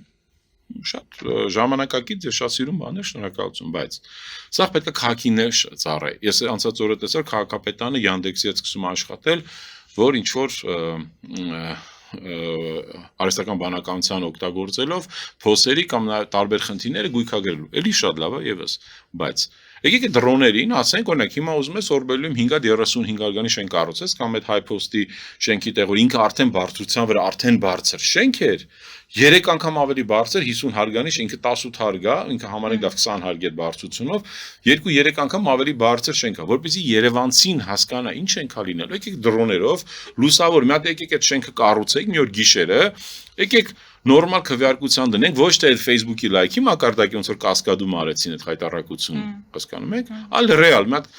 Շատ ժամանակակից եւ շատ սիրուն բան է շնորհակալություն, բայց սա պետք է քաղաքիներ ծառայ։ Ես անցած օրը տեսա քաղաքապետանը Yandex-ի հետ սկսում աշխատել, որ ինչ որ արհեստական բանականության օգտագործելով փոսերի կամ տարբեր խնդիրները գույքագրելու։ Էլի շատ լավ է եւս, բայց եկեք այդ դրոներին ասենք օրինակ հիմա ուզում ես Օրբելիում 535 հարգանի շենք կառուցես կամ այդ Հայփոստի շենքի տեղ որ ինքը արդեն բարձրության վրա արդեն բարձր շենք էր 3 անգամ ավելի բարձր 50 հարգանի շենքը 18 հարգ է, ինքը համարենք լավ 20 հարգեր բարձրությունով, 2-3 անգամ ավելի բարձր շենք է, որպեսզի Երևանցին հասկանա ինչ շենք է լինելու։ Եկեք դրոներով լուսավոր մի հատ եկեք այդ շենքը կառուցեք մի օր գիշերը, եկեք նորմալ քվեարկության դնենք, ոչ թե այդ Facebook-ի լայքի մակարդակի ոնց որ կասկադում արեցին այդ հայտարարություն, հասկանում եք, այլ ռեալ մի հատ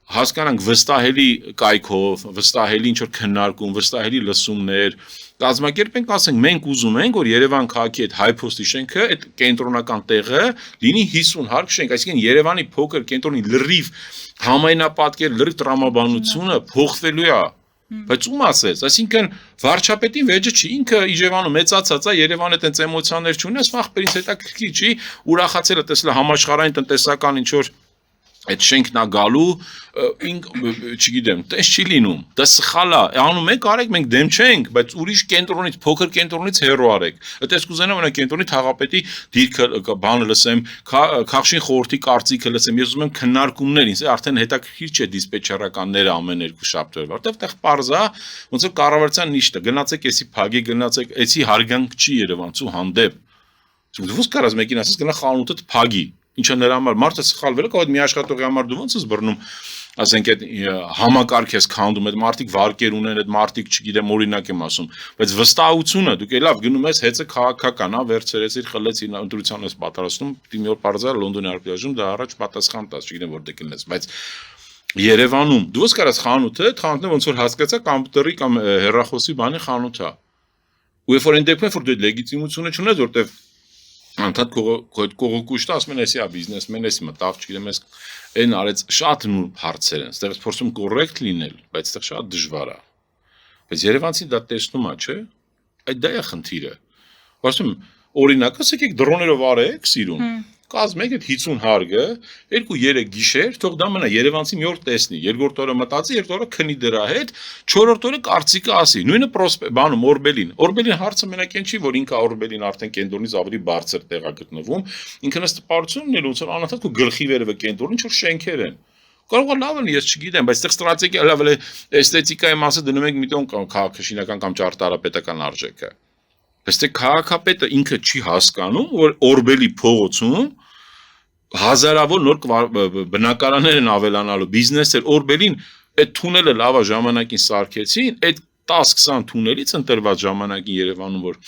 հասկանանք վստահելի կայքով, վստահելի ինչ որ քննարկում, վստահելի լսումներ, կազմակերպենք, ասենք մենք ուզում ենք, որ Երևան քաղաքի այդ Հայփոստի շենքը, այդ կենտրոնական տեղը լինի 50 հարկ շենք, այսինքն Երևանի փոքր կենտրոնի լրիվ համայնապատկեր, լրիվ տրամաբանությունը փոխվելու է։ Բայց ում ասես, այսինքն վարչապետի վեճը չի, ինքը Իջևանը մեծացած է, Երևանը տենց էմոցիաներ չունի, ասում ախպերից հետաքրքիր չի, ուրախացել է տեսել համաշխարհային տնտեսական ինչ որ այդ շենքն է գալու, չգիտեմ, տես չի լինում, դա սխալ է, անում եք, արեք, մենք դեմ չենք, բայց ուրիշ կենտրոնից, փոքր կենտրոնից հեռու արեք։ Այդպես կուզենամ օրինակ կենտրոնի թաղապետի դիրքը բանը լսեմ, քաղաքային խորհրդի կարծիքը լսեմ, ես ուզում եմ քննարկումներ, ինձ արդեն հետաքրքիր չէ դիսպեչերականները ամեն երկու շաբթով, որտեղ տեղ պարզ է, ոնց որ կառավարության նիշտը, գնացեք էսի փագի, գնացեք, էսի հարգանք չի Երևանցու հանդեպ։ Դու կարաս մեկին ասես գնա խանութդ փագի Ինչը նրա համար մարդը սխալվել է, կողդ մի աշխատողի համար դու ոնց ես բռնում, ասենք այդ համակարգ ես քանդում, այդ մարդիկ վարկեր ունեն, այդ մարդիկ, չգիտեմ, օրինակ եմ ասում, բայց վստահությունը դուք լավ գնում ես հեծը քաղաքական, հա, վերցրեցիր, խլեցիր, ընտրության ես պատրաստում, պիտի մի օր բարձր Լոնդոնի արբիաժում դա առաջ պատասխան տաս, չգիտեմ որտեղ կլինես, բայց Երևանում դու ոնց կարաս խանութը, խանութը ոնց որ հասկացա կոմպյուտերի կամ հեռախոսի բանի խանութ է։ Ու երբ որ այն դեպքում որ դու լեգիտիմությունը չունես, որտեղ Անդադ կողոկուշտը ասում են էսի է բիզնեսմեն էսի մտավ, չգիտեմ ես այն արեց շատ նուրբ հարցեր են, այստեղ փորձում կոռեկտ լինել, բայց այստեղ շատ դժվար է։ Բայց Երևանցին դա տեսնում է, չէ՞։ Այդ դա է խնդիրը։ Ասում եմ, օրինակ, ասեք եք դրոներով արեք սիրուն։ Կազմեք այդ 50 հարգը, 2-3 գիշեր, թող դա մնա Երևանցի մի օր տեսնի, երկրորդ օրը մտածի, երրորդ օրը քնի դրա հետ, չորրորդ օրը կարծիքը ասի։ Նույնը բանում Օրբելին։ Օրբելին հարցը մենակ այն չի, որ ինքը Օրբելին արդեն կենտրոնից ավելի բարձր տեղ է գտնվում, ինքնս տպարություն ունել ոնց որ անընդհատ քո գլխի վերևը կենտրոն ինչ որ շենքեր են։ Կարող է լավ լինի, ես չգիտեմ, բայց այդտեղ ստրատեգիա լավ է, էսթետիկայի մասը դնում ենք մի տոն քաղաքաշինական կամ ճարտարապետական արժեքը։ Բայց թե քաղաքապետը ինքը չի հասկանում, որ Օրբելի փողոցում հազարավոր նոր բնակարաններ են ավելանալու, բիզնեսեր, Օրբելին այդ թունելը լավա ժամանակին սարքեցին, այդ 10-20 թունելից ընտրված ժամանակին Երևանում, որ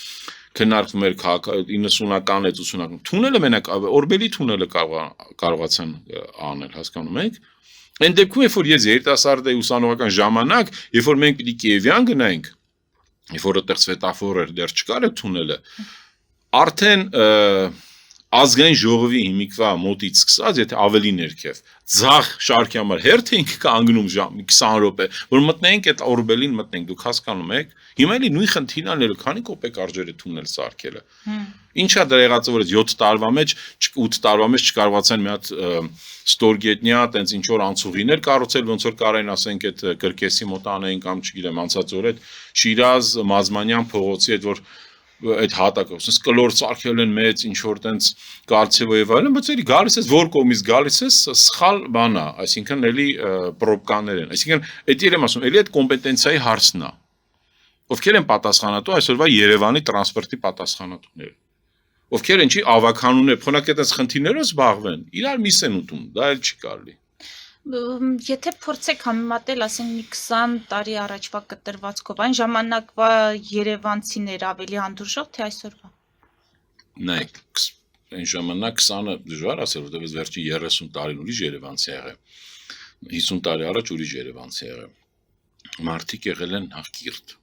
քննարկվում էր 90-ական, 80-ական, թունելը մենակ Օրբելի թունելը կարողացան անել, հասկանում եք։ Այն դեպքում, երբ որ ես երիտասարդ էի ուսանողական ժամանակ, երբ որ մենք պիտի Կիևյան գնայինք, երբ որ այդտեղ սվետաֆոր էր, դեռ չկար այդ թունելը, արդեն ազգային ժողովի հիմիկվա մոտից սկսած, եթե ավելի ներքև, ձախ շարքի համար հերթ էինք կանգնում ժամ 20 րոպե, որ մտնենք այդ Օրբելին մտնենք, դուք հասկանում եք։ Հիմա էլի նույն խնդիրն անել, քանի կոպեկ արժեր է թունել սարքելը։ Ինչա դրա եղածը, որ 7 տարվա մեջ, 8 տարվա մեջ չկարողացան մի հատ ստորգետնյա, տենց ինչ որ անցուղիներ կառուցել, ոնց որ կարային ասենք այդ Կրկեսի մոտ անեին կամ չգիտեմ, անցած օր այդ Շիրազ Մազմանյան փողոցի այդ որ այդ հատակը, ասես կլոր սարքել են մեծ ինչ որ տենց կարծեվո եւ այլն, բայց էլի գալիս է որ կողմից գալիս է սխալ բան է, այսինքն էլի պրոբկաներ են, այսինքն այդ իրեմ ասում, էլի այդ կոմպետենցիայի հարցն է։ Ովքեր են պատասխանատու այսօրվա Երևանի տրանսպորտի պատասխանատուները։ Ովքեր են չի ավականուներ, խոնակ այդպես խնդիրներով զբաղվեն, իրար միս են ուտում, դա էլ չի կարելի։ Եթե փորձեք համեմատել, ասենք մի 20 տարի առաջվա կտրվածքով, այն ժամանակվա երևանցիներ ավելի հանդուրժող, թե այսօրվա։ Նայեք, այն ժամանակ 20-ը դժվար ասել, որտեղ վերջին 30 տարին ուրիշ երևանցի եղել։ 50 տարի առաջ ուրիշ երևանցի եղել։ Մարդիկ եղել են հակիրտ։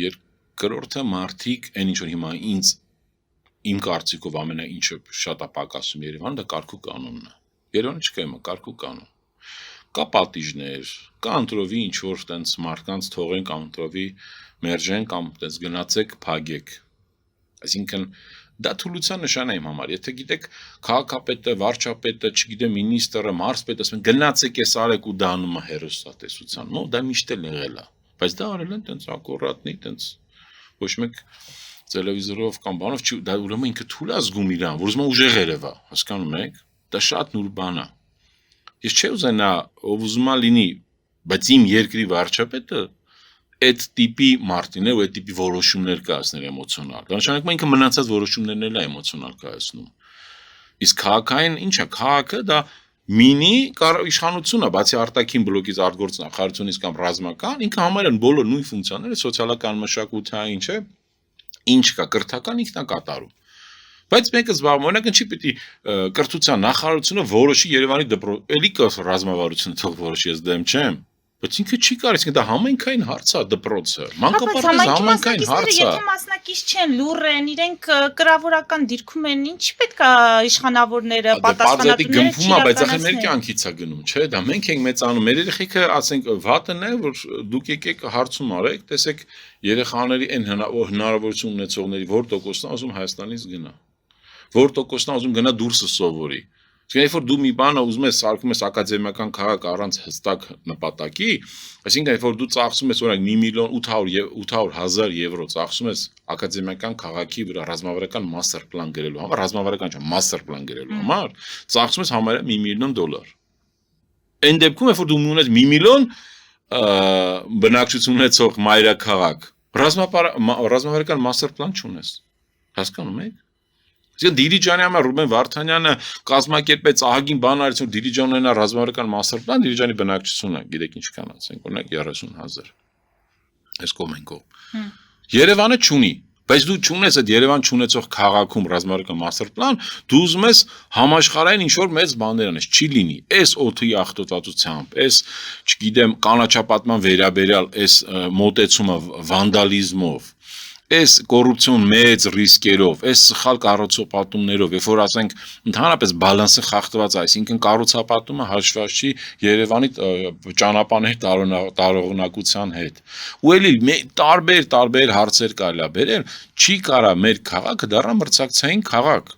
Երկրորդը մարդիկ, այն ինչ որ հիմա ինձ իմ կարծիքով ամենաինչը շատ է պակասում Երևանը, դա կարգու կանոնն է։ Երևանը չկա հիմա կարգու կանոն։ Կա պատիժներ, կա ընտրովի ինչ որ տենց մարդկանց թողեն կամ ընտրովի մերժեն կամ տենց գնացեք փագեք։ Այսինքն դա թուլության նշան է իմ համար։ Եթե գիտեք քաղաքապետը, վարչապետը, չգիտեմ մինիստրը, մարզպետը ասում են գնացեք էս արեք ու դա անում է հերոստատեսության, նո դա միշտ էլ եղել է։ Բայց դա արել են տենց ակուրատնի, տենց ոչ մեկ տելևիզորով կամ բանով չի, դա ուրեմն ինքը թույլ է զգում իրան, որ ուզում է ուժեղ երևա, հասկանում եք։ Դա շատ նուրբ բան է։ Ես չէ ուզենա, ով ուզում է լինի, բայց իմ երկրի վարչապետը այդ տիպի մարդին է ու այդ տիպի որոշումներ կայացներ էմոցիոնալ։ Դա նշանակում է ինքը մնացած որոշումներն էլ է էմոցիոնալ կայացնում։ Իսկ քաղաքային ինչ է, քաղաքը դա մինի իշխանություն է, բացի արտաքին բլոկից արտգործնախարարությունից կամ ռազմական, ինքը համարել են բոլոր նույն ֆունկցիաները, սոցիալական, մշակութային, չէ, ինչ կա, կրթական ինքն է կատարում։ Բայց մեկը զբաղվում, օրինակ ինչի պիտի կրթության նախարարությունը որոշի Երևանի դպրոց, էլի կա ռազմավարությունը թող որոշի, ես դեմ չեմ, բայց ինքը չի կարող, իսկ դա համայնքային հարց է դպրոցը, մանկապարտեզը համայնքային հարց է։ Եթե մասնակից չեն, լուռ են, իրենք կրավորական դիրքում են, ինչ պետք է իշխանավորները, պատասխանատուները գնվում է, բայց ախր մեր կյանքից է գնում, չէ՞, դա մենք ենք մեծանում, մեր երեխեքը, ասենք, վատն է, որ դուք եկեք հարցում արեք, տեսեք երեխաների այն հնարավորություն ունեցողների որ տոկոսն է ուզում Հայաստանից գնա, որ տոկոսն է ուզում գնա դուրսը սովորի։ Իսկ երբ որ դու մի բանը ուզում ես սարքում ես ակադեմիական քաղաք առանց հստակ նպատակի, այսինքն երբ որ դու ծախսում ես օրինակ 1.800.000 եվրո ծախսում ես ակադեմիական քաղաքի վրա ռազմավարական master plan գրելու համար, ռազմավարական չէ, master plan գրելու համար, ծախսում ես համարյա $1 միլիոն։ Այն դեպքում երբ որ դու ունես $1 միլիոն բնակչություն ունեցող մայրաքաղաք, ռազմավարական master plan չունես։ Հասկանում եք։ Իսկ Դիլիջանի համար Ռուբեն Վարդանյանը կազմակերպեց ահագին բան արեց, որ Դիլիջանն ունենա ռազմավարական master plan, Դիլիջանի բնակչությունը, գիտեք ինչքան ասենք, օրինակ 30,000։ Այս կողմենքով։ Երևանը չունի, բայց դու չունես այդ Երևան չունեցող քաղաքում ռազմավարական master plan, դու ուզում ես համաշխարհային ինչ-որ մեծ բաներ անես, չի լինի։ Այս օդի աղտոտվածությամբ, այս, չգիտեմ, կանաչապատման վերաբերյալ այս մոտեցումը վանդալիզմով Այս կոռուպցիոն մեծ ռիսկերով, այս սխալ կառուցապատումներով, երբ որ ասենք ընդհանրապես բալանսը խախտված, այսինքն կառուցապատումը հաշված չի Երևանի ճանապարհների տարողունակության հետ։ Ու էլի տարբեր հարցեր կարելի է բերել, չի կարա մեր քաղաքը դառնա մրցակցային քաղաք։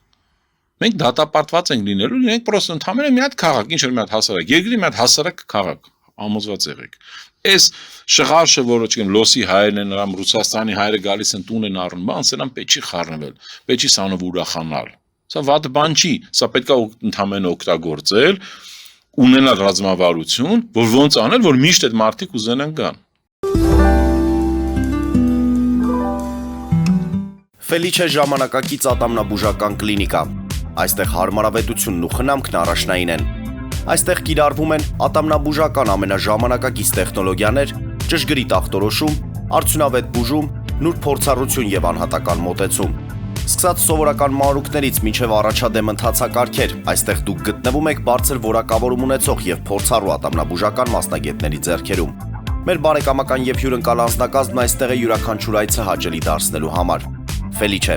Մենք դատապարտված ենք լինելու, մենք պրոստը ընդհանրապես մի հատ քաղաք, ինչ որ մի հատ հասարակ, երկրի մի հատ հասարակ քաղաք, ամոզված եղեք։ Այս շղարշը, որը չգիտեմ, լոսի հայերն են, նրան Ռուսաստանի հայերը գալիս են տուն են առնում, բան, սրանք պետք չի խառնվել, պետք չի սանով ուրախանալ։ Սա վատ բան չի, սա պետք է ընդհանրապես օգտագործել, ունենալ ռազմավարություն, որ ոնց անել, որ միշտ այդ մարդիկ ուզենան գան։ Ֆելիչե ժամանակակից ատամնաբուժական կլինիկա։ Այստեղ հարմարավետությունն ու խնամքն առաջնային են։ Այստեղ կիրառվում են ատամնաբուժական ամենաժամանակակից տեխնոլոգիաներ, ճշգրիտ ախտորոշում, արդյունավետ բուժում, նուրբ փորձառություն եւ անհատական մոտեցում։ Սկսած սովորական մանրուքներից մինչև առաջադեմ ընթացակարգեր, այստեղ դուք գտնվում եք բարձր որակավորում ունեցող եւ փորձառու ատամնաբուժական մասնագետների ձեռքերում։ Մեր բարեկամական եւ հյուրընկալ անձնակազմն այստեղ է յուրաքանչյուր այցը հաճելի դարձնելու համար։ Ֆելիչե,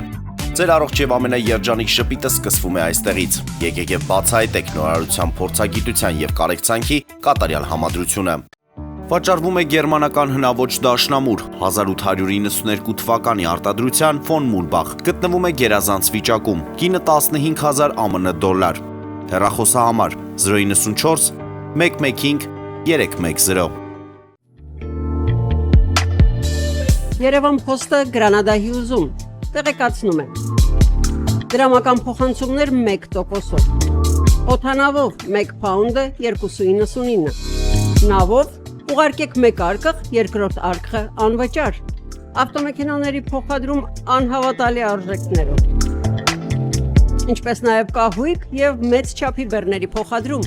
ձեր առողջ եւ ամենաերջանիկ շպիտը սկսվում է այստեղից։ Եկեք եւ բացահայտեք նորարարության փորձագիտության եւ կարեկցանքի կատարյալ համադրությունը։ Վաճառվում է գերմանական հնաոճ դաշնամուր 1892 թվականի արտադրության ֆոն Մուրբախ։ Գտնվում է գերազանց վիճակում։ Կինը 15000 ԱՄՆ դոլար։ Հեռախոսահամար 094 115 310։ Երևան փոստը Գրանադայի ուզում տեղեկացնում է։ Դրամական փոխանցումներ 1%-ով։ Օդանավով 1 փաունդը 2.99։ Նավով ուղարկեք 1 արկղ, երկրորդ արկղը անվճար։ Ավտոմեքենաների փոխադրում անհավատալի արժեքներով։ Ինչպես նաև կահույք եւ մեծ չափի բեռների փոխադրում։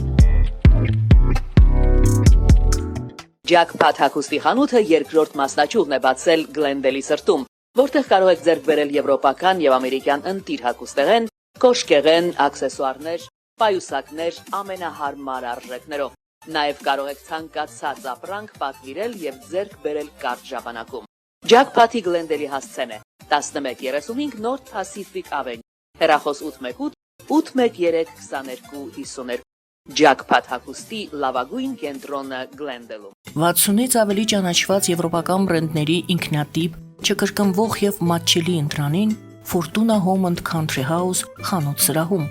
Jackpot հագուստի խանութը երկրորդ մասնաճյուղն է բացել Գլենդելի սրտում, որտեղ կարող եք ձեռք բերել եվրոպական եւ ամերիկյան ընտիր հագուստեղեն, կոշկեղեն, աքսեսուարներ, պայուսակներ ամենահարմար արժեքներով։ Նաև կարող եք ցանկացած ապրանք պատվիրել եւ ձեռք բերել կարճ ժամանակում։ Jackpot-ի Գլենդելի հասցեն է 1135 North Pacific Avenue, հեռախոս 818 813 2252։ Jackpot հագուստի լավագույն կենտրոնը Գլենդելում։ 60-ից ավելի ճանաչված եվրոպական բրենդների ինքնատիպ, չկրկնվող եւ մատչելի ընտրանին Fortuna Home and Country House խանութ սրահում։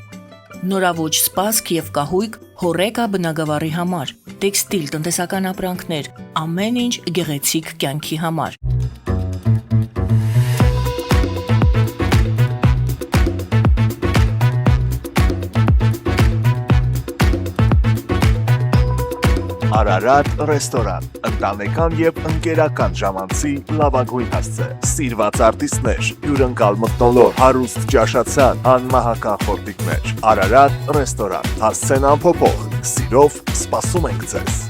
Նորավոճ սպասք եւ կահույք հորեկա բնագավառի համար, տեքստիլ, տնտեսական ապրանքներ, ամեն ինչ գեղեցիկ կյանքի համար։ Արարատ ռեստորան, ընտանեկան եւ ընկերական ժամանցի լավագույն հասցե, սիրված արտիստներ, հյուրընկալ մթնոլորտ, հարուստ ճաշացան, անմահական խորտիկներ։ Արարատ ռեստորան, հասցեն անփոփոխ, սիրով սպասում ենք ձեզ։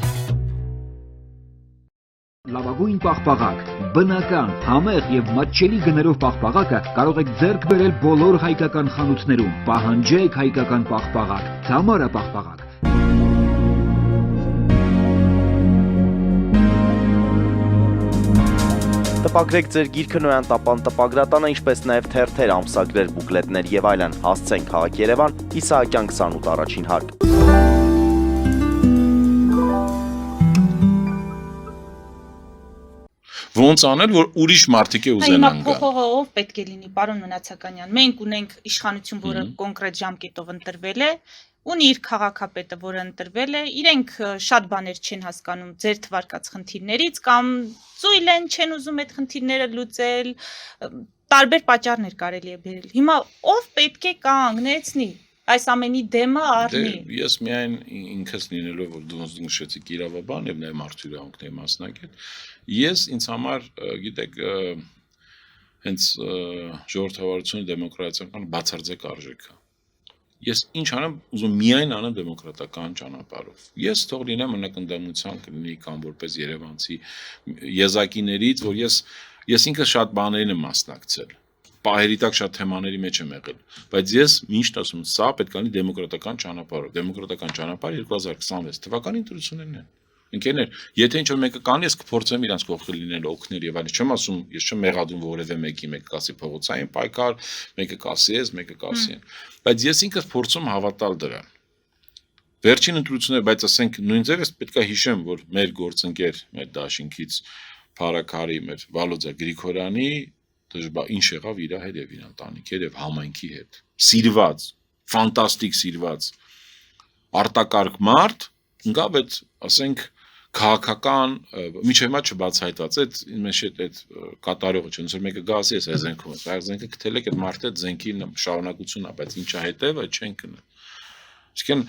Լավագույն պաղպաղակ, բնական, համեղ եւ մատչելի գներով պաղպաղակը կարող եք ձեռք բերել բոլոր հայկական խանութներում։ Պահանջեք հայկական պաղպաղակ, Թամարա պաղպաղակ։ Տպագրեք ձեր գիրքը Նոյան տապան տպագրատանը, ինչպես նաև թերթեր, ամսագրեր, բուկլետներ եւ այլն։ Հասցեն քաղաք Երևան, Իսահակյան 28 առաջին հարկ։ Ոնց անել, որ ուրիշ մարդիկ է ուզենան Հիմա գան։ փոխողը ով պետք է լինի, պարոն Մնացականյան։ Մենք ունենք իշխանություն, որը կոնկրետ ժամկետով ընտրվել է, ունի իր քաղաքապետը, որը ընտրվել է, իրենք շատ բաներ չեն հասկանում ձեր թվարկած խնդիրներից կամ ծույլ են, չեն ուզում այդ խնդիրները լուծել, տարբեր պատճառներ կարելի է բերել։ Հիմա ով պետք է կանգնեցնի այս ամենի դեմը առնի։ Ես միայն ինքս լինելով, որ դու նշեցիք իրավաբան եւ նաեւ մարդու իրավունքների մասնագետ, ես ինձ համար, գիտեք, հենց ժողովրդավարությունը դեմոկրատիական բացարձակ արժեք է։ Ես ինչ անեմ, ուզում միայն անեմ դեմոկրատական ճանապարհով։ Ես թող լինեմ մնակնդամության կլինի կամ որպես երևանցի եզակիներից, որ ես ինքս շատ բաներին եմ մասնակցել։ Պահերի տակ շատ թեմաների մեջ եմ եղել, բայց ես միշտ ասում եմ, սա պետք է լինի դեմոկրատական ճանապարհով։ Դեմոկրատական ճանապարհը 2026 թվականի ընտրություններն են։ Ընկերներ, եթե ինչ-որ մեկը կանի, ես կփորձեմ իրանց կողքը լինել օգնել եւ այլն։ Չեմ ասում, ես չեմ մեղադրում որևէ մեկը կասի փողոցային պայքար, մեկը կասի ես, մեկը կասի են։ Բայց ես ինքս փորձում հավատալ դրան։ Վերջին ընտրությունները, բայց ասենք նույն ձև ես պետք է հիշեմ, որ մեր գործընկեր, մեր դաշինքից Փարաքարի, մեր Վալոդիա Գրիգորյանի ինչ եղավ իր հետ եւ իր ընտանիքի հետ եւ համայնքի հետ։ Սիրված, ֆանտաստիկ սիրված արտակարգ մարդ, ընկավ այդ, ասենք, քաղաքական միջև հիմա չբացահայտված այդ մեզ այդ կատարողը չէ, ոնց որ մեկը գասի է զենքում, այս զենքը գտել եք այդ մարդը զենքի շարունակությունն է, բայց ինչա հետևը չեն կնա։ Իսկեն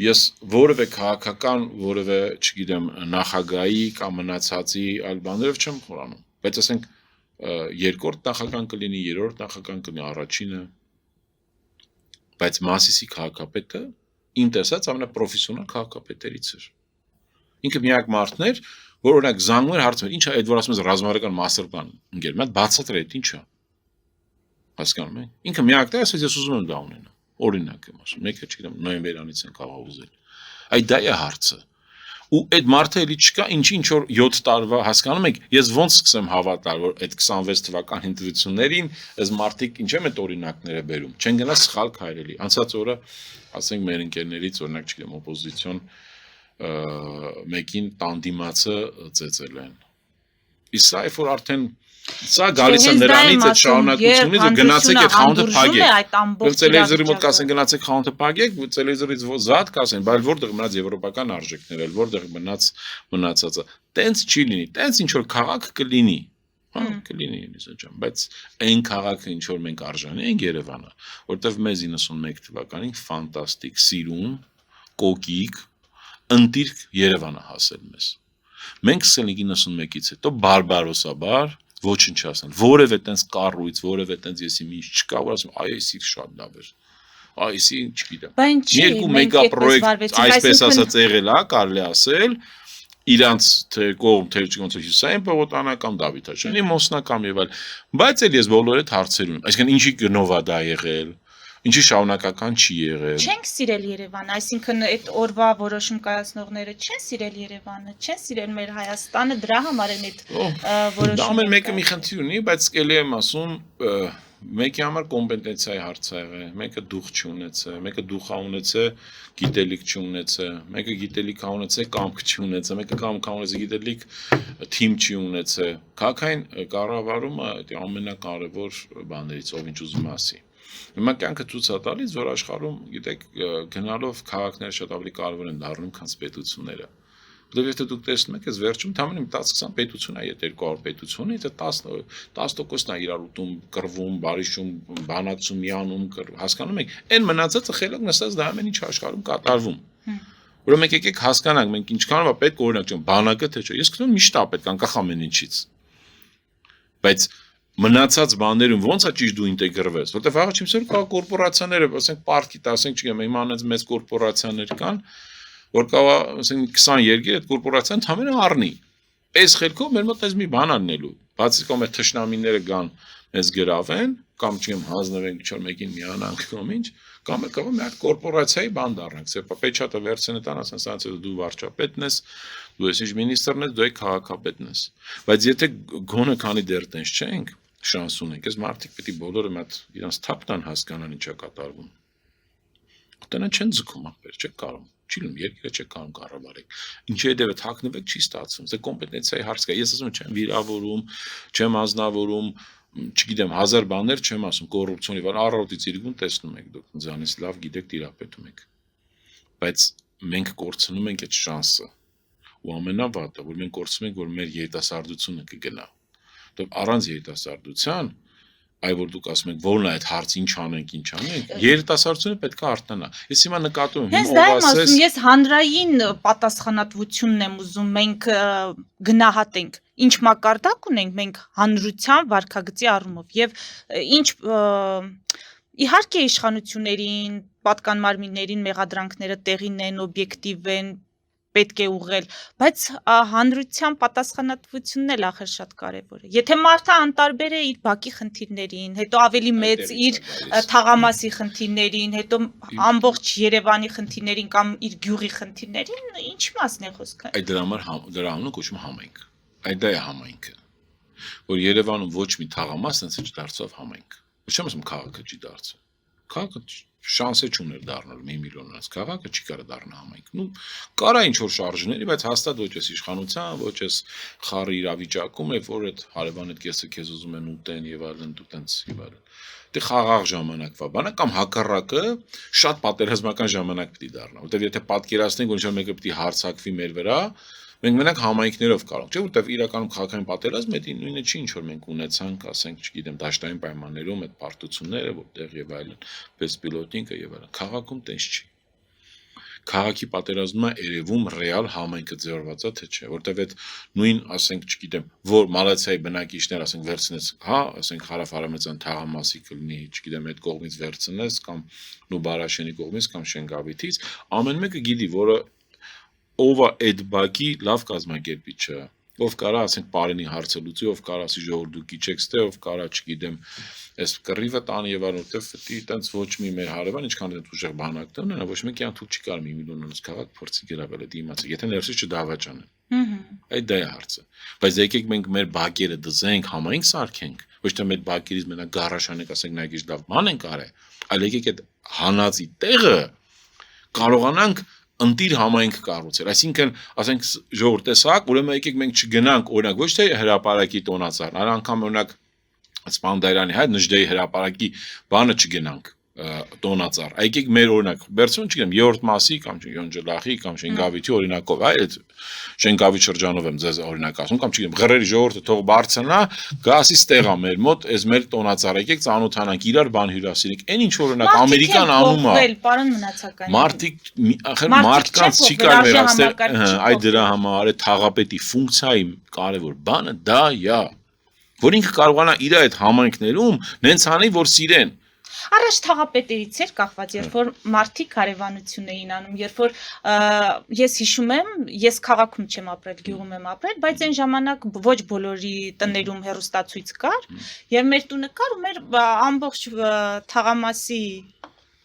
ես որևէ քաղաքական, որևէ, չգիտեմ, նախագահի կամ մնացածի այլ բաներով չեմ խորանում, բայց ասենք երկրորդ նախագահան կլինի, երրորդ նախագահան կլինի, առաջինը, բայց Մասիսի քաղաքապետը իմ տեսած ամենապրոֆեսիոնալ քաղաքապետերից էր։ Ինքը միակ մարդն էր, որ օրինակ զանգում էր հարցում էր, ի՞նչ է այդ որ ասում ես ռազմավարական master-plan ընկեր, մատ բացատրել այդ ի՞նչ է։ Հասկանում եք։ Ինքը միակն է, ասես ես ուզում եմ դա ունենալ։ Օրինակ եմ ասում, մեկը չգիտեմ, նոյեմբերանից են կարող ուզել։ Այդ դա է հարցը։ Ու այդ մարդը էլի չկա, ինչ որ 7 տարվա, հասկանում եք, ես ոնց սկսեմ հավատալ, որ այդ 26 թվականի ընտրություններին այս մարդիկ ինչ եմ այդ օրինակները բերում։ Չեն գնա սխալ քայլելի։ Անցած օրը, ասենք մեր ընկերներից, օրինակ, չգիտեմ, օպոզիցիոն մեկին տանդիմացը ծեծել են։ Իսկ սա որ արդեն սա գալիս է նրանից այդ շարունակությունից ու գնացեք այդ խանութը փակեք։ Տելևիզորի մոտ կասեն գնացեք խանութը փակեք, տելևիզորից զատ կասեն, բայց որտեղ մնաց եվրոպական արժեքները, որտեղ մնացածը։ Տենց չի լինի, տենց ինչ որ քաղաք կլինի։ Հա, կլինի ինձ բայց այն քաղաքը ինչ որ մենք արժանի ենք Երևանը, որտեղ մեզ 91 թվականին ֆանտաստիկ սիրուն, կոկիկ, ընտիրք Երևանը հասել մեզ։ Մենք սկսել ենք 91-ից հետո բարբարոսաբար ոչնչացնել, որևէ տենց կառույց, որևէ տենց եսի մի չկա, որ ասում այսի շատ լավ էր։ Այսի չգիտեմ։ Երկու մեգապրոյեկտ այսպես ասած եղել է, կարելի ասել, իրանց թե կողմ թե ոնց Հյուսային Պողոտանական Դավիթաշյանի Մոսնական եւ այլ, բայց էլ ես բոլոր այդ հարցեր ունեմ, այսինքն ինչի գնով է դա եղել, ինչի շարունակական չի եղել։ Չենք սիրել Երևանը, այսինքն այդ օրվա որոշում կայացնողները չեն սիրել Երևանը, չեն սիրել մեր Հայաստանը, դրա համար են այդ որոշումը։ Դա ամեն մեկը մի խնդիր ունի, բայց ելի եմ ասում, մեկի համար կոմպետենցիայի հարց է եղել, մեկը դուխ չունեցել, մեկը դուխ ունեցել, գիտելիք չունեցել, մեկը գիտելիք ունեցել, կամք չունեցել, մեկը կամք ունեցել, գիտելիք թիմ չի ունեցել։ Քաղաքային կառավարումը դա ամենակարևոր բաներից, ով ինչ ուզում ասի։ Հիմա կյանքը ցույց է տալիս, որ աշխարհում, գիտեք, գնալով քաղաքները շատ ավելի կարևոր են դառնում, քան պետությունները։ Որտեղ եթե դուք տեսնում եք, այս վերջում թամին 10-20 պետություն է, եթե 200 պետություն, եթե 10%-ն է իրար ուտում, կռվում, բարիշում, բանակցում, միանում, հասկանում եք, այն մնացածը խելոք նստած դա ամեն ինչ աշխարհում կատարվում։ Որը մենք եկեք հասկանանք, մենք ինչքանով է պետք օրինակ չեմ, բանակը թե չէ։ Ես գտնում միշտ է պետք անկախ ամեն ինչից։ Բայց մնացած բաներում ոնց է ճիշտ դու ինտեգրվես, որտեղ առաջին սեր կա կորպորացիաները, ասենք պարտքի, ասենք չգիտեմ, հիմա անց մեծ կորպորացիաներ կան, որ կա, ասենք 20 երկիր այդ կորպորացիան համենը առնի։ Այս խելքով մեր մոտ այս մի բան անելու, բացի կամ այդ թշնամիները գան մեզ գրավեն, կամ չգիտեմ հանձնվենք ինչ-որ մեկին միանանք կամ ինչ, կամ եկավ մի հատ կորպորացիայի բան դառնանք, սեպա պեչատը վերցնեն տան, ասեն սրանց դու վարչապետն ես, դու ես ինչ մինիստրն ես, դու ես քաղաքապետն ես։ Բայց եթե գոնը քանի դեռ տենց չենք, շանս ունենք, այս մարդիկ պետք է բոլորը մատ իրանց թափտան հասկանան ինչա կատարվում։ Տնա չեն ձգում ապեր, չեք կարող, չի լինում երկիրը չեք կարող կառավարել։ Ինչի հետև է թաքնվեք չի ստացվում, դա կոմպետենցիայի հարց կա։ Ես ասում եմ, չեմ վիրավորում, չեմ ազնվորում, չգիտեմ, 1000 բաներ չեմ ասում, կոռուպցիոնի վար առավոտից իրգուն տեսնում եք դուք, ձանից լավ գիտեք տիրապետում եք։ Բայց մենք կորցնում ենք այդ շանսը։ Ու ամենավատը, որ մենք կորցնում ենք, որ մեր երիտասարդությունը կգնա։ Առանց երիտասարդության, այ որ դուք ասում եք, որն է այդ հարցը ինչ անենք, երիտասարդությունը պետք է արթնանա։ Ես հիմա նկատում եմ, հիմա ով ասես, ես հանրային պատասխանատվությունն եմ ուզում, մենք գնահատենք, ինչ մակարդակ ունենք մենք հանրության վարքագծի առումով եւ ինչ իհարկե իշխանություններին, պատկան մարմիններին մեղադրանքները տեղին են, օբյեկտիվ են, պետք է ուղղել, բայց հանրության պատասխանատվությունն էլ ախր շատ կարևոր է։ Եթե մարդը անտարբեր է իր բակի խնդիրներին, հետո ավելի մեծ իր թաղամասի խնդիրներին, հետո ամբողջ Երևանի խնդիրներին կամ իր գյուղի խնդիրներին, ինչ մասն է խոսքը։ Այդ դրա համար կոչվում համայնք։ Այդ դա է համայնքը, որ Երևանում ոչ մի թաղամաս այնպես չդարձավ համայնք։ Չեմ ասում քաղաքը չի դարձել։ Քաղաքը շանսը չուներ դառնալ 1 միլիոնից, քաղաքը չի կարող դառնալ համայնք։ Ну, կարա ինչ որ շարժների, բայց հաստատ ոչ էս իշխանության, ոչ էս խառի իրավիճակում է, որ այդ հարևան այդ կեսը քեզ ուզում են ուտեն եւ այլն, դու տենց եւ այլն։ Դե խաղաղ ժամանակվա բանը կամ հակառակը շատ պատերազմական ժամանակ պիտի դառնա, որտեվ եթե պատկերացնենք, որ ինչ-որ մեկը պիտի հարձակվի մեր վրա, մենք մենակ համայնքներով կարող, չէ՞, որտեվ իրականում քաղաքային պատերազմը դա նույնը չի, ինչ որ մենք ունեցանք, ասենք, չգիտեմ, դաշտային պայմաններում այդ պարտությունները, որտեղ եւ այլն, բեսպիլոտինգը եւ այլն, քաղաքում տենց չի։ Քաղաքի պատերազմը երևում ռեալ համայնքը ձեռված է, թե չէ, որտեվ այդ նույն, ասենք, չգիտեմ, որ Մալացիայի բնակիչներ, ասենք, վերցնես, հա, ասենք, հարավ-արևմտյան թաղամասի կլինի, չգիտեմ, այդ կողմից վերցնես կամ Նուբարաշենի կողմից կամ Շենգավիթից, ամեն մեկը գիտի, որը ով է այդ բակի լավ կազմակերպիչը, ով կարա, ասենք, Պարենի հարցը լուծի, ով կարա ասի ժողովուրդ դուք իջեք ստե, ով կարա, չգիտեմ, այս կռիվը տանի եւ այլն, որտեվ դի տենց ոչ մի մեր հարևան ինչքան այդ ուժեղ բանակներ ունենա, ոչ մեկի անթուլ չի կարող 1 միլիոնից քաղաք փորձի գրավել այդ իմացը, եթե ներսից չդավաճանեն։ Այդ դա է հարցը։ Բայց եկեք մենք մեր բակերը դզենք, համայնք սարքենք, ոչ թե մեր բակերից մենակ գարաշանենք, ասենք, նա քիչ լավ բան են կարել, այլ եկեք այդ հանածի տեղը կարողանանք ընտիր համայնք կառուցել, այսինքն, ասենք, ժողովուրդ տեսակ, ուրեմն եկեք մենք չգնանք, օրինակ, ոչ թե հրապարակի տոնածառ, այլ անգամ օրինակ Սպանդայրանի հայտ Նժդեի հրապարակի բանը չգնանք տոնածառ, եկեք մեր օրինակ, Բերցուն չգիտեմ, երրորդ մասի կամ Յոնջելախի կամ Շենգավիթի օրինակով, այդ Շենգավիթ շրջանով եմ ձեզ օրինակ ասում, կամ չգիտեմ, Ղրերի ժողովուրդը թող բարձրանա, գասի ստեղա մեր մոտ, այս մեր տոնածառ, եկեք ծանոթանանք իրար բան հյուրասիրենք, այն ինչ որ օրինակ Ամերիկան անում է։ Պարոն մնացական։ Մարդիկ, ախր մարդկանց չի կարող այստեղ, այդ դրա համար է թաղապետի ֆունկցիայի կարևոր բանը դա է, որ ինքը կարողանա իր այդ համայնքներում նենց անի, որ սիրեն։ Առաջ թաղապետերից էր կախված, երբ որ մարդիկ հարևանություն էին անում, երբ որ ես հիշում եմ, ես քաղաքում չեմ ապրել, գյուղում եմ ապրել, բայց այն ժամանակ ոչ բոլորի տներում հեռուստացույց կար, եւ մեր տունը կար ու մեր ամբողջ թաղամասի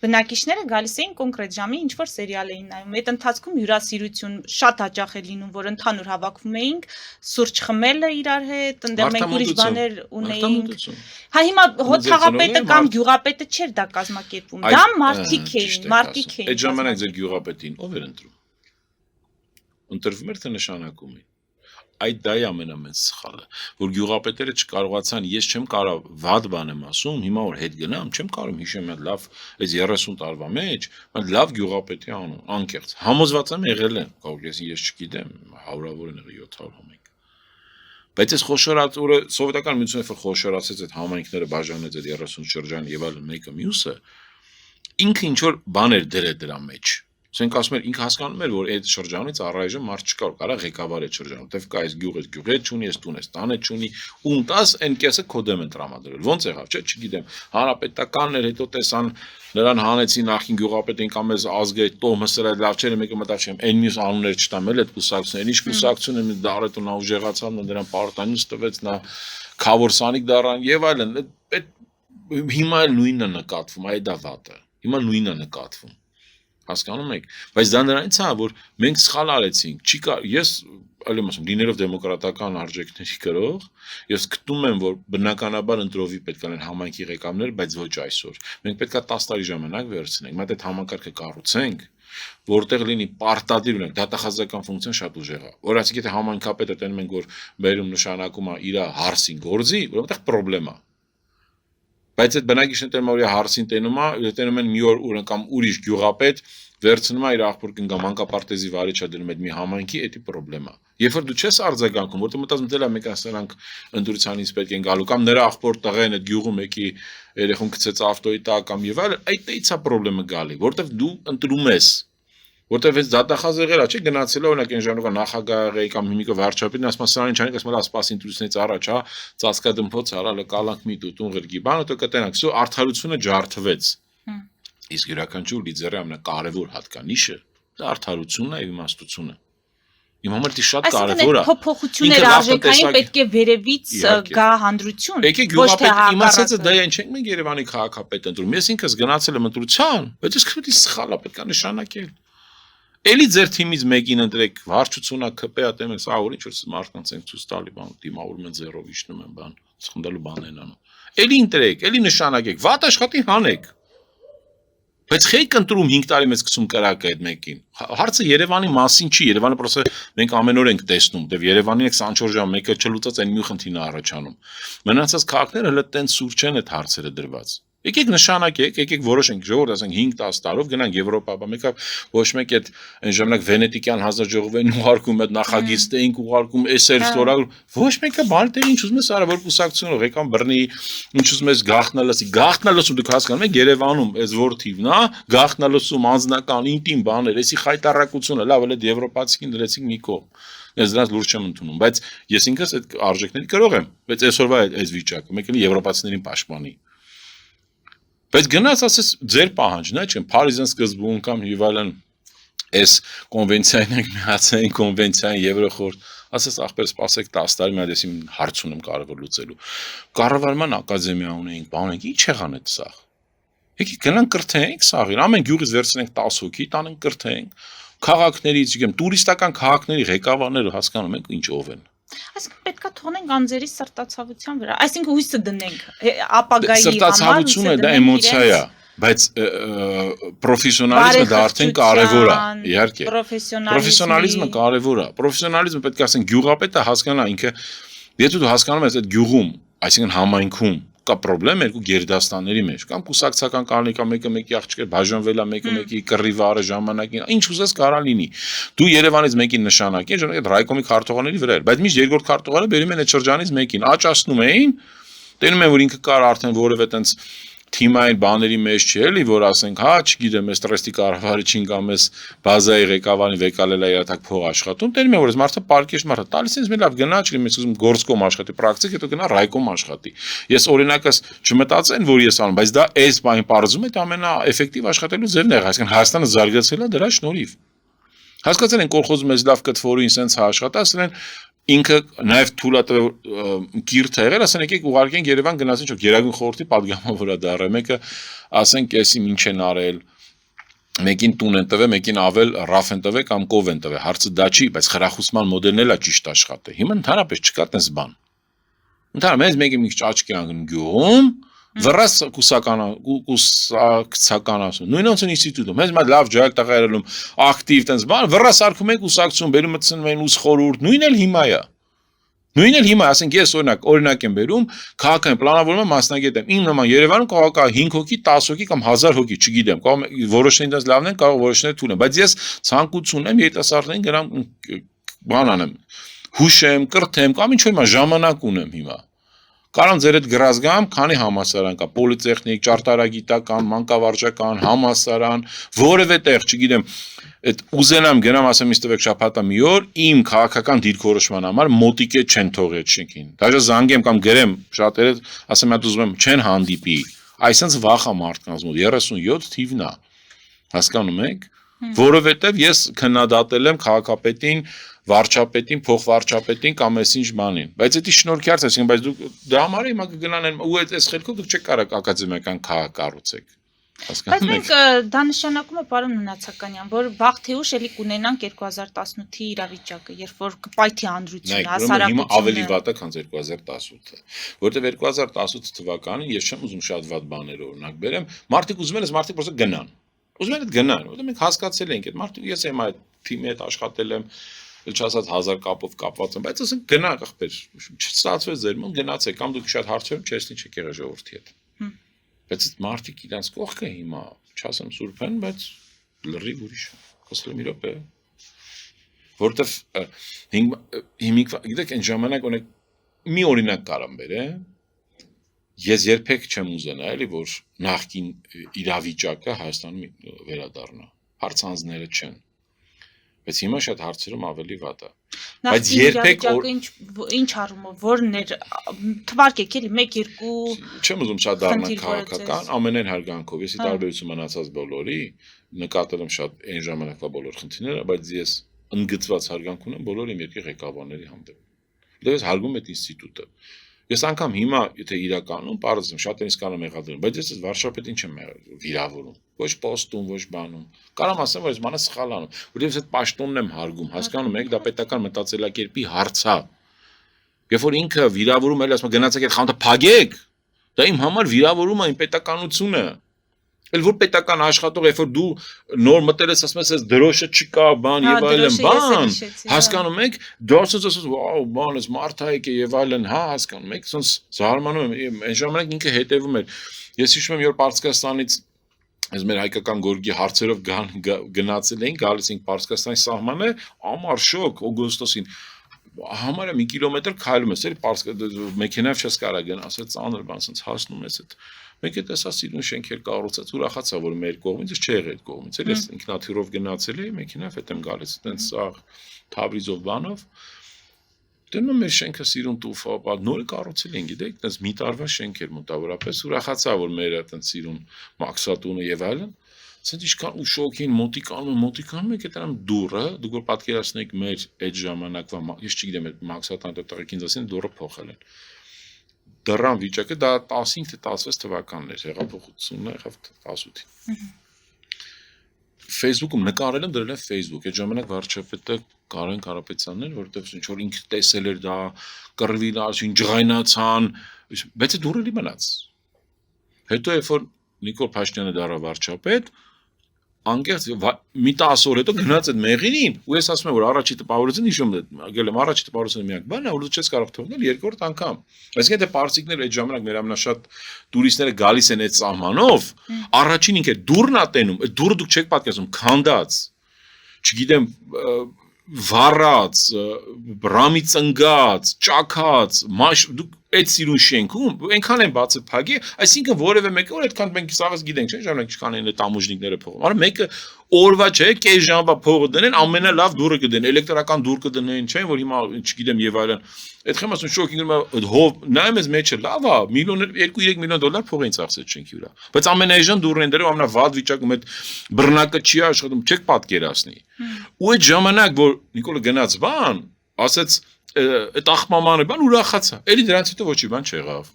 բնակիչները գալիս էին կոնկրետ ժամի ինչ որ սերիալ էին նայում։ Այդ ընթացքում հյուրասիրություն շատ հաճախ է լինում, որ ընդհանուր հավաքվում էինք, սուրճ խմելը իրար հետ, ընդդեմ մենք ուրիշ բաներ ունեինք։ Հա հիմա հո թաղապետը կամ գյուղապետը չէր դա կազմակերպում։ Դա մարդիկ էին, մարդիկ էին։ Այդ ժամանակ ձեր գյուղապետին ով էր ընտրում։ Ընտրվում էր թե նշանակում էին։ Այդ դա է ամենամեծ սխալը, որ գյուղապետերը չկարողացան, ես չեմ կարող վատ բան եմ ասում, հիմա որ հետ գնամ, չեմ կարող հիշեմ այդ լավ, այս 30 տարվա մեջ, բայց լավ գյուղապետի անուն, անկեղծ, համոզված եմ եղել են, կարող ես չգիտեմ, հարյուրավոր են եղել 700 համայնք։ Բայց այս խոշորած օրը սովետական միությունը որ խոշորացեց այդ համայնքները բաժանեց այդ 30 շրջան եւ այլն մեկը մյուսը, ինքը ինչ որ բաներ դրել դրա մեջ։ Ասենք ասում էր ինքը հասկանում էր որ այդ շրջանից առայժմ մարդ չկար, կարա ղեկավար այդ շրջանում, որտեվ կա այս գյուղը չունի, այս տունը տանը չունի, ում տաս այն կեսը կոդեմ են տրամադրել։ Ոնց եղավ, չէ, չգիտեմ, հանրապետականներ հետո տեսան նրան հանեցին նախին գյուղապետին կամ այս ազգը այդ տոհմը սրա լավ չէր, մեկը մտավ չեմ, այն մյուս անուններ չտամ էլ այդ կուսակցությունների, ինչ կուսակցություն են դարեթ նա ուժեղացավ, նրան պարտանյութ տվեց, նա քավորսանիկ դառան եւ այլն։ Այդ հիմա էլ նույնն է նկատվում, այ դա վատը։ Հիմա նույնն է նկատվում։ Հասկանում եք, բայց դա նրանից է, որ մենք սխալ արեցինք, չի կար, ես այլեմ ասում, լինելով դեմոկրատական արժեքների գրող, ես գտնում եմ, որ բնականաբար ընտրովի պետք է լինեն համայնքի ղեկավարներ, բայց ոչ այսօր։ Մենք պետք է 10 տարի ժամանակ վերցնենք, մենք այդ համակարգը կառուցենք, որտեղ լինի պարտադիր ունենք, դատախազական ֆունկցիան շատ ուժեղ է։ Որ ասենք եթե համայնքապետը տենում ենք, որ բերում նշանակում է իր հարսին գործի, որտեղ խնդրեմ է։ Բայց այդ բնակիչները տենում որ հարսին տենում է, տենում են մի օր կամ ուրիշ գյուղապետ վերցնում է իր աղբորկին կամ մանկապարտեզի վարիչը դնում այդ մի համայնքի, էդի խնդրեմ է։ Երբ որ դու չես արձագանքում, որտեղ մտածում դել է մեկ ասրանք ընտրությանից պետք են գալու կամ նրա աղբոր տղեն այդ գյուղում եկի երեխուն գցեց ավտոյի տակ կամ եւ այլն, այդտեղից է խնդրեմը գալի, որտեղ դու ընտրում ես։ Որտեղ այս դատախազ եղել է, չէ, գնացել է օրինակ այն ժամանակ նախագահի կամ հիմիկը վարչապետին, ասում է սրանից չանեք, ասում է սպաս ինտրուսնից առաջ, հա, ծածկադմփոց արալ կալանք մի տուն ղրգի բանը, դու կտենաք, սո արդարությունը ջարդվեց։ Իսկ յուրաքանչյուր լիդերի ամենակարևոր հատկանիշը դա արդարությունն է եւ իմաստությունը։ Իմ համար դա շատ Այսինքն կարևոր է։ փոփոխություններ արժեքային պետք է վերևից գա հանդրություն։ Եկեք գյուղապետ իմացածը դա են չենք մենք Երևանի քաղաքապետ ընտրում։ Ես ինքս գնացել եմ ընտրության, բայց ես քրտի սխալ է, պետք է նշանակել։ Էլի ձեր թիմից մեկին ընտրեք, վարչությունա ԿՊ-ա տեմեք, սա որ ինչ որ մարդկանց են ցույց տալի բան, դիմավորում են ձեռով իջնում են բան, սխնդալու բան են անում։ Էլի ընտրեք, էլի նշանակեք, վատ աշխատի հանեք։ Բայց խեք ընտրում 5 տարի մեծ գցում կրակը այդ մեկին։ Հարցը Երևանի մասին չի, Երևանը պրոստը մենք ամեն օր ենք տեսնում, դե Երևանի 24 ժամ մեկը չլուծած այն մի խնդիրն է առաջանում։ Մնացած քաղաքները հələ տենց սուր չեն այդ հարցերը դրված։ Եկեք նշանակեք, եկեք որոշենք ժողովուրդ, ասենք 5-10 տարով գնանք Եվրոպա, բա մեկը ոչ մեկ այդ այն ժամանակ Վենետիկյան հանձնաժողովին ուղարկում այդ նախագիծը էինք ուղարկում, էսեր ստորագրում, ոչ մեկը բան տեղ ինչ ուզում ես արա որ կուսակցությունը եկան բռնի, ինչ ուզում ես գաղտնալսում դուք հասկանում եք Երևանում այս որ թիվն է, գաղտնալսում անձնական ինտիմ բաներ, էսի խայտարակությունը, լավ էլ այդ եվրոպացիքին դրեցինք մի կողմ։ Ես դրանց լուրջ չեմ ընդունում, բայց ես ինքս այդ արժեքների կրող եմ, բայց այսօրվա այս վիճակը մեկը եվրոպացիներին պաշտպանի։ Բայց գնաց ասես ձեր պահանջն է, չեմ Փարիզյան սկզբում կամ հիվալան այս կոնվենցիային ենք միացային կոնվենցիային Եվրոխորհուրդ, ասես ախպեր սպասեք 10 տարի մի հատ էսի հարց ունեմ կարող լուծելու։ Կառավարման ակադեմիա ունեինք, բան ունենք, ի՞նչ եղան այդ սա։ Եկեք գնանք կրթենք սաղին, ամեն գյուղից վերցնենք 10 հոգի, տանենք կրթենք, քաղաքներից, չգիտեմ, տուրիստական քաղաքների ղեկավարները հասկանում եք ինչ ով են։ Այսինքն պետքա թողնենք անձերի սրտացավության վրա, այսինքն հույսը դնենք ապագայի համար։ Սրտացավությունը դա էմոցիա է, բայց պրոֆեսիոնալիզմը դա արդեն կարևոր է, իհարկե։ Պրոֆեսիոնալիզմը կարևոր է։ Պրոֆեսիոնալիզմը պետք է ասենք գյուղապետը հասկանա ինքը, եթե դու հասկանում ես այդ գյուղում, այսինքն համայնքում կա խնդրեմ երկու գերդաստանների մեջ կամ կուսակցական կառնի կամ մեկը մեկի աղջիկը բաժանվելա մեկը մեկի կռիվարը ժամանակին ինչ ուզես կարա լինի դու Երևանից մեկին նշանակի այդ ռայկոմի քարտուղարների վրա էր բայց միշտ երկրորդ քարտուղարը բերում են այդ շրջանից մեկին աճացնում էին տենում են որ ինքը կար արդեն որևէ տենց թիմային բաների մեջ չի էլի որ ասենք հա չգիտեմ այս տրեստի կառավարիչին կամ այս բազայի ղեկավարին վեկալելա իրատակ փող աշխատում տենում են որ այս մարդը պարկեշ մարդը տալիս ինձ մի լավ գնա չգիտեմ ես ուզում գործկոմ աշխատի պրակտիկ հետո գնա ռայկոմ աշխատի ես օրինակս չմտածեն որ ես անում բայց դա այս բանին բարձում է դա ամենաէֆեկտիվ աշխատելու ձևն է այսինքն Հայաստանը զարգացել է դրա շնորհիվ հասկացել են կոլխոզում այս լավ կտվորին սենց աշխատա ասել են ինքը նաև թույլատրել գիրտ է եղել, ասենք եկեք ուղարկենք Երևան գնացին ինչ Գերագույն խորհրդի падգամավորը դառը, մեկը ասենք էսի ինչ են արել, մեկին տուն են տվել, մեկին ավել ռաֆ են տվել կամ կով են տվել, հարցը դա չի, բայց խրախուսման մոդելն էլ է ճիշտ աշխատել։ Հիմա ընդհանրապես չկա տես բան։ Ընդհանրապես մեկը մի քիչ աչքի անգնում գյուղում, վրաս կուսակցականացում, նույն ոնց են ինստիտուտում, հենց մա լավ ջայլ տղայրելում, ակտիվ տենց բան, վրաս արքում եք կուսակցություն, բերում մտցնում են ուս խորհուրդ, նույնն էլ հիմա է։ Նույնն էլ հիմա, ասենք ես օրինակ եմ բերում, քաղաքային պլանավորումը մասնագետ եմ։ Իմ նման Երևանում կարող է 5 հոգի, 10 հոգի կամ 1000 հոգի, չգիտեմ, կարող որոշները դες լավն են, կարող որոշները թույլ են, բայց ես ցանկություն եմ երիտասարդներին գնամ բան անեմ, հուշեմ, կրթեմ կամ ինչ որ հիմա ժամանակ ունեմ հիմա։ Կարան ձեր այդ գրազգամ, քանի համասարան կա, պոլիտեխնիկ, ճարտարագիտական, մանկավարժական, համասարան, որևէ տեղ, չգիտեմ, այդ ուզենամ գնամ ասեմ ինձ տվեք շաբաթա մի օր, իմ քաղաքական դիրքորոշման համար մոտիկե չեն թողի այդ շենքին։ Դաժե զանգեմ կամ գրեմ շատերը, ասեմ այդ ուզում եմ չեն հանդիպի։ Այսինքն վախա մարդկանց մոտ 37 թիվն է։ Հասկանում եք։ Որովհետև ես քննադատել եմ քաղաքապետին, վարչապետին, փոխվարչապետին կամ այսինչ բանին։ Բայց դա շնորհքի հարց է, այսինքն բայց դուք դա համար հիմա կգնան ու այս խելքով դուք չեք կարող ակադեմիական քաղաք կառուցեք։ Բայց մենք դա նշանակում է պարոն Մնացականյան, որ վաղ թե ուշ էլի կունենանք 2018-ի իրավիճակը, երբ որ կպայթի հանրությունը, հասարակությունը։ Հիմա ավելի վատ է, քան 2018-ը, որովհետև 2018 թվականին ես չեմ ուզում շատ վատ բաներ օրինակ բերեմ, մարդիկ ուզում են, այս մարդիկ պրոստը գնան։ Ուզում են գնան, որովհետև մենք հասկացել ենք, այդ մարդիկ ես եմ այդ թիմի հետ աշխատել եմ, չասած 1000 կապով կապված եմ, բայց ասենք գնանք ախպեր, չստացվեց ձեր մոտ գնացեք, կամ դուք շատ հարցերում չես ինչ եկեղեցի ժողովրդի հետ։ Բայց այդ մարդիկ իրանց կողքը հիմա, չասեմ սուրբ են, բայց լրիվ ուրիշ է, ասել եմ իրոք է, որովհետև հիմիկ, գիտեք, այն ժամանակ ունեք մի օրինակ կարամ բերեմ, ես երբեք չեմ ուզենա, էլի, որ նախկին իրավիճակը Հայաստանում վերադառնա, հարցանձները չեն, բայց հիմա շատ հարցերում ավելի վատ է, բայց երբեք ինչ առումով, որն էր, թվարկեք էլի, 1-2 չեմ ուզում շատ դառնալ քաղաքական, ամենայն հարգանքով, ես ի տարբերություն մնացած բոլորի, նկատել եմ շատ այն ժամանակվա բոլոր խնդիրները, բայց ես ընդգծված հարգանք ունեմ բոլոր իմ երկրի ղեկավարների հանդեպ։ Դե ես հարգում եմ այդ ինստիտուտը։ Ես անգամ հիմա եթե իրականում բարձր շատերից կարող եմ մեղադրել, բայց ես վարշապետին չեմ վիրավորում։ Ոչ պոստում, ոչ բանում։ Կարամ ասեմ, որ ես մանա սխալ անում, որովհետև ես այդ պաշտոնն եմ հարգում, հասկանում եք, դա պետական մտածելակերպի հարց է։ Երբ որ ինքը վիրավորում էլ ասում գնացեք այդ խանութը փակեք, դա իմ համար վիրավորում է իմ պետականությունը։ Էլ որ պետական աշխատող, երբ որ դու նոր մտել ես, ասում ես դրոշը չկա, բան եւ այլն, բան, հասկանում եք, դուրսից ասես, վաու, բան, ես մարդայք է եւ այլն, հա, հասկանում եք, ասես զարմանում եմ, այն ժամանակ ինքը հետևում էր։ Ես հիշում եմ, որ Պարսկաստանից այս մեր հայկական գորգի հարցերով գնացել էինք, գալիս էինք Պարսկաստանի սահմանը, ամառ շոկ օգոստոսին համարը մի կիլոմետր քայլում ես, մեքենայով չես կարող գնալ, ասած ծանր բան, ասած հասնում ես այդ։ Մենք այդ տեսա սիրուն շենքեր կառուցած, ուրախացա, որ մեր կողմից չէ եղել այդ կողմից, ես ինքնաթիռով գնացել էի, մեքենայով հետ եմ գալիս, այտենց սաղ Թավրիզով բանով։ Դնում մեր շենքը սիրուն տուֆա, նորը կառուցել են, գիտեք, այտենց մի տարվա շենքեր մոտավորապես, ուրախացա, որ մեր այտենց սիրուն մաքսատունը եւ այլն։ Ցած ինչքան ու շոկին մոտիկանում եք այդրամ դուրը, դուք որ պատկերացնեք մեր այդ ժամանակվա, ես չգիտեմ, այդ մաքսատան տղեկին ասեն դուրը փոխել են։ Դրան վիճակը դա 15 թե 16 թվականներ հեղափոխությունն եղավ 18-ին։ Facebook-ում նկարել եմ դրել եմ Facebook, այդ ժամանակ վարչապետը Կարեն Կարապետյանն էր, որովհետև ինչ որ ինքը տեսել էր դա, կռվին արեցին, ջղայնացան, բայց այդ դուրը լի մնաց։ Հետո երբ որ Նիկոլ Փաշինյանը դառավ վարչապետ, անկեղծ մի 10 օր հետո գնաց այդ մեղրին, ու ես ասում եմ, որ առաջի տպավորությունն հիշում եմ, ագել եմ առաջի տպավորությունը միակ բանն է, որ դու չես կարող թողնել երկրորդ անգամ։ Այսինքն եթե պարսիկներ այդ ժամանակ մեր ամենաշատ տուրիստները գալիս են այդ սահմանով, առաջին ինքը դուրն ա տենում, այդ դուրը դուք չեք պատկերացնում, քանդած, չգիտեմ, վառած, ռամի ծնգած, ճաքած, դուք այդ սիրուն շենքում այնքան են բացը փագի, այսինքն որևէ մեկը որ այդքան մենք սաղս գիտենք, չէ՞, ժամանակ չկան այն այդ ամուժնիկները փողում։ Արա մեկը օրվա չէ, կես ժամվա փողը դնեն, ամենալավ դուրը կդնեն, էլեկտրական դուր կդնեն, չէ՞, որ հիմա չգիտեմ եւ այլն։ Այդ խեմ ասում շոկինգը հով նայում ես մեջը լավ է, միլիոներ 2-3 միլիոն դոլար փող են ծախսել շենքի վրա։ Բայց ամենայժան դուրն են դրել ամենավատ վիճակում այդ բռնակը չի աշխատում, չեք պատկերացնի։ Ու այդ ժամանակ որ Նիկոլը գնաց բան, ասեց այդ աղբամանը բան ուրախացա։ Էլի դրանից հետո ոչի բան չեղավ։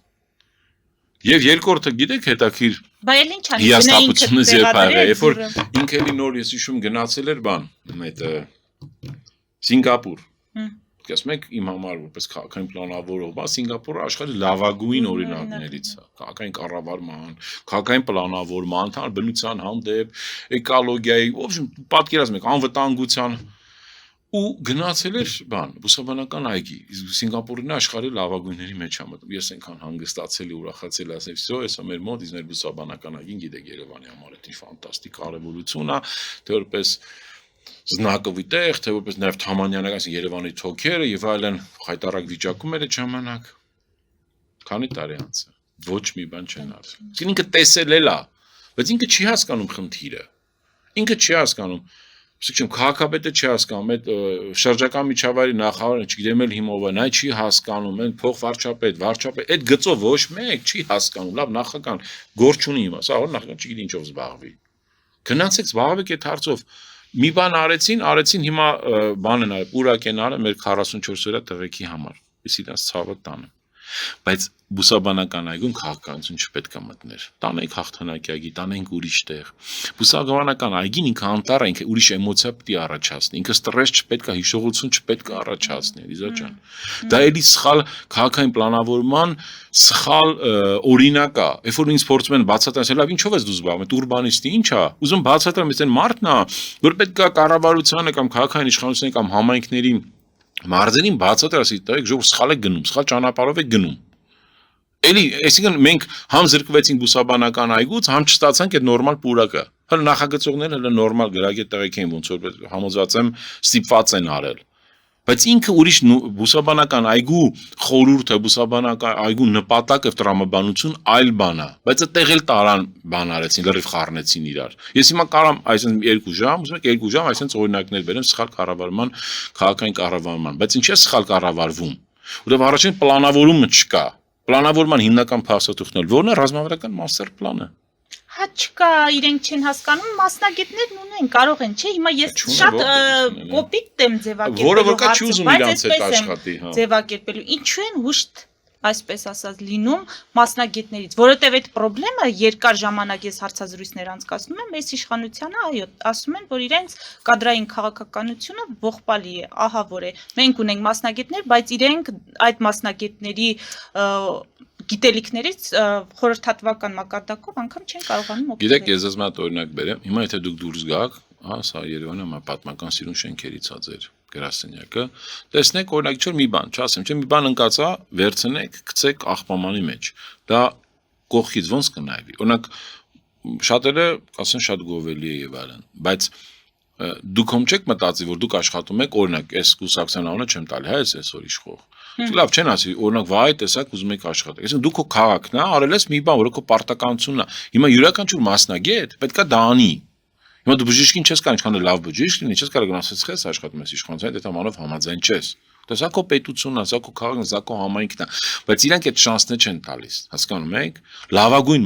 Եվ երկրորդը գիտեք հետաքրիր Բայց ինչ անի հիաստապությունս երբ աղա, երբ որ ինքը էլի նոր ես հիշում գնացել էր բան, այդ Սինգապուր։ Ասում եք իմ համար որպես քաղաքային պլանավորող, բա Սինգապուրը աշխարհի լավագույն օրինակներից է։ Քաղաքային կառավարման, քաղաքային պլանավորման, ընդհանուր բնության հանդեպ, էկոլոգիայի, ոբշեմ պատկերացնում եք անվտանգության ու գնացել էր բան, բուսաբանական այգի։ Սինգապուրն աշխարհի լավագույնների մեջ է մտնում։ Ես այնքան հանգստացել ու ուրախացել ասեմ, «Վсё, հեսա մեր մոտ իզ մեր բուսաբանական այգին գիտեք Երևանի համար այդ ֆանտաստիկ կարևորություն է, թե որպես Զնակովի տեղ, թե որպես նաև Թամանյանական Երևանի թոքերը եւ այլն խայտարակ վիճակում էր այդ ժամանակ։ Քանի տարի անց է։ Ոչ մի բան չեն արել։ Ինքը տեսել էլ է, բայց ինքը չի հասկանում խնդիրը։ Ինքը չի հասկանում Չգիտեմ, քաղաքապետը չի հասկանում, այդ շրջակա միջավայրի նախարարը, չգիտեմ էլ հիմով է, նա չի հասկանում, այն փոխվարչապետ, այդ գծով ոչ մեկ չի հասկանում, լավ նախական գործ չունի հիմա, սա որ նախական չգիտի ինչով զբաղվի։ Գնացեք զբաղվեք այդ հարցով։ Մի բան արեցին հիմա բան են արել, պուրակ են արել մեր 44-օրյա տղեկի համար։ Ես իրաց ցավը տանեմ։ Բայց բուսաբանական այգում քաղաքականություն չպետք է մտներ։ Տանենք հաղթանակի այգի, տանենք ուրիշ տեղ։ Բուսաբանական այգին ինքը անտառ է, ինքը ուրիշ էմոցիա պետք է առաջացնի։ Ինքը ստրես չպետք է, հիշողություն չպետք է առաջացնի, Լիզա ջան։ Դա էլի սխալ քաղաքային պլանավորման սխալ օրինակ է։ Երբ որ ինձ փորձում են բացատրել, լավ ինչով ես դու զբաղվում, այդ ուրբանիստի ի՞նչ է։ Ուզում բացատրեմ, այս այն մարդն է, որ պետք է կառավարությանը կամ քաղաքային իշխանությունների կամ համայնքների մարզերին բացատրասի տակ ժողով սխալ է գնում, սխալ ճանապարհով է գնում։ Էլի, այսինքն մենք համ զրկվեցինք բուսաբանական այգուց, համ չստացանք այդ նորմալ պուրակը։ Հələ նախագծողները հələ նորմալ գրագետ տեղեկ են ոնց որ համոզված եմ ստիպված են արել։ Բայց ինքը ուրիշ բուսաբանական այգու խորհուրդը, բուսաբանական այգու նպատակը տրամաբանություն այլ բան է։ Բայց այդտեղ էլ տարան բան արեցին, լրիվ խառնեցին իրար։ Ես հիմա կարամ այսինքն 2 ժամ, ուզում եք 2 ժամ այսինքն օրինակներ բերեմ սխալ կառավարման, քաղաքային կառավարման, բայց ինչի՞ է սխալ կառավարվում։ Որովհետև առաջին պլանավորումը չկա։ Պլանավորման հիմնական փաստաթուղթն էլ որն է ռազմավարական մաստեր պլանը։ Հա չկա, իրենք չեն հասկանում, մասնագետներն ունեն, կարող են, չէ՞, հիմա ես Չունեն, շատ որտե՞ք չունեն, կոպիտ եմ ձևակերպելու Որը որ կա չի հարցը, ուզում բայց իրանց հետ այսպես եմ աշխատի, հա։ ձևակերպելու, ինչու են հուշտ այսպես ասած լինում մասնագետներից, որովհետև այդ խնդրը երկար ժամանակ ես հարցազրույցներ անցկացնում եմ, այս իշխանությանը, այո, ասում են, որ իրենց կադրային քաղաքականությունը ողբալի է, ահա որ է։ Մենք ունենք մասնագետներ, բայց իրենք այդ մասնագետների գիտելիքներից խորհրդատվական մակարդակով անգամ չեն կարողանում օգտվել։ Գիտեք, ես ձեզ մոտ օրինակ բերեմ, հիմա եթե դուք դուրս գաք, հա, սա Երևանը մա պատմական սիրուն շենքերից է ձեր գրասենյակը, տեսնեք օրինակ ինչ-որ մի բան, չասեմ, չէ, մի բան ընկածա, վերցնեք, գցեք աղբամանի մեջ։ Դա կողքից ոնց կնայվի։ Օրինակ շատերը ասեն շատ գովելի է եւ այլն, բայց դուք հոմ չեք մտածի, որ դուք աշխատում եք, օրինակ, այս կուսակցության անունը չեմ տալի, հա, այսօր իշխող։ Լավ չեն ասի, օրինակ, վայ, տեսակ ուզում եք աշխատեք։ Այսինքն դուք քո քաղաքն է, արել ես մի բան, որը քո պարտականությունն է։ Հիմա յուրաքանչյուր մասնագետ պետքա դա անի։ Հիմա դու բժիշկին չես կարող ինչքան լավ բժիշկ լինի, չես կարող գնացես խես աշխատում ես իշխանության, դա մանով համաձայն չես։ Դա քո պետությունն է, քո քաղաքն է, քո համայնքն է, բայց իրանք այդ շանսն չեն տալիս, հասկանում եք։ Լավագույն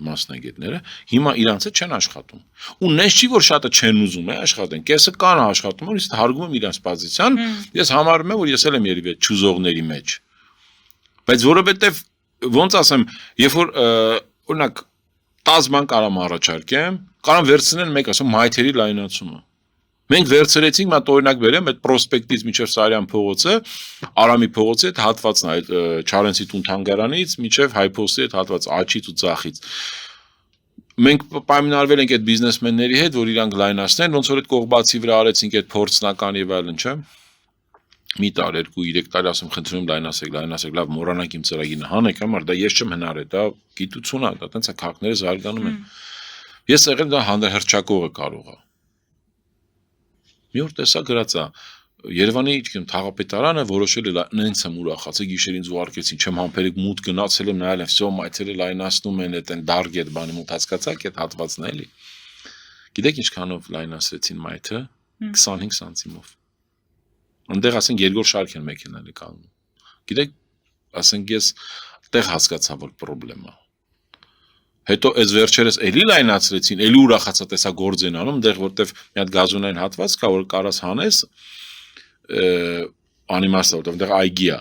մասնագետները հիմա իրանց հետ չեն աշխատում։ Ու նես չի որ շատը չեն ուզում է աշխատեն, կեսը կան աշխատում, որ իսկ հարգում եմ իրանց պոզիցիան, ես համարում եմ, որ ես էլ եմ երևի ճուզողների մեջ։ Բայց որովհետև ոնց ասեմ, երբ որ օրինակ 10 բան կարամ առաջարկեմ, կարամ վերցնեն մեկ ասեմ մայթերի լայնացումը։ Մենք վերցրեցինք, մատ օրինակ բերեմ, այդ պրոսպեկտից մինչև Սարյան փողոցը, Արամի փողոցի այդ հատվածն է, այդ Չարենցի տուն թանգարանից մինչև Հայփոստի այդ հատված աչից ու ձախից։ Մենք պայմանավորվել ենք այդ բիզնեսմենների հետ, որ իրանք լայնացնեն, ոնց որ այդ կողբացի վրա արեցինք այդ փորձնական եւ այլն, չէ՞։ Մի տար, 2-3 տարի ասում խնդրում լայնացեք, լավ մոռանանք իմ ծրագիրը, հանեք, համար դա ես չեմ հնարել, դա գիտություն է, դա տենց է քաղաքները զարգանում են։ Ես եղել դա հրճակողը կարող է։ Մի օր տեսա գրած է Երևանի թաղապետարանը որոշել է նենց եմ ուրախացել գիշերին զուարկեցին չեմ համբերեք մուտ գնացել եմ նայել եմ всё մայթերը լայնացնում են այդ դարգետ բանի մոտ հասկացաք այդ հատվածն է էլի գիտեք ինչքանով լայնացրեցին մայթը 25 սանտիմով այնտեղ ասենք երկրորդ շարք են մեքենաները կանգնում գիտեք ասենք ես տեղ հասկացա որ խնդրեմ է Հետո այս վերջերս էլի լայնացրեցին, էլի ուրախացա տեսա գործ են անում, այնտեղ որտեվ մի հատ գազոնային հատված կա, որ կարաս հանես անիմաստը, որտեվ այնտեղ այգի է։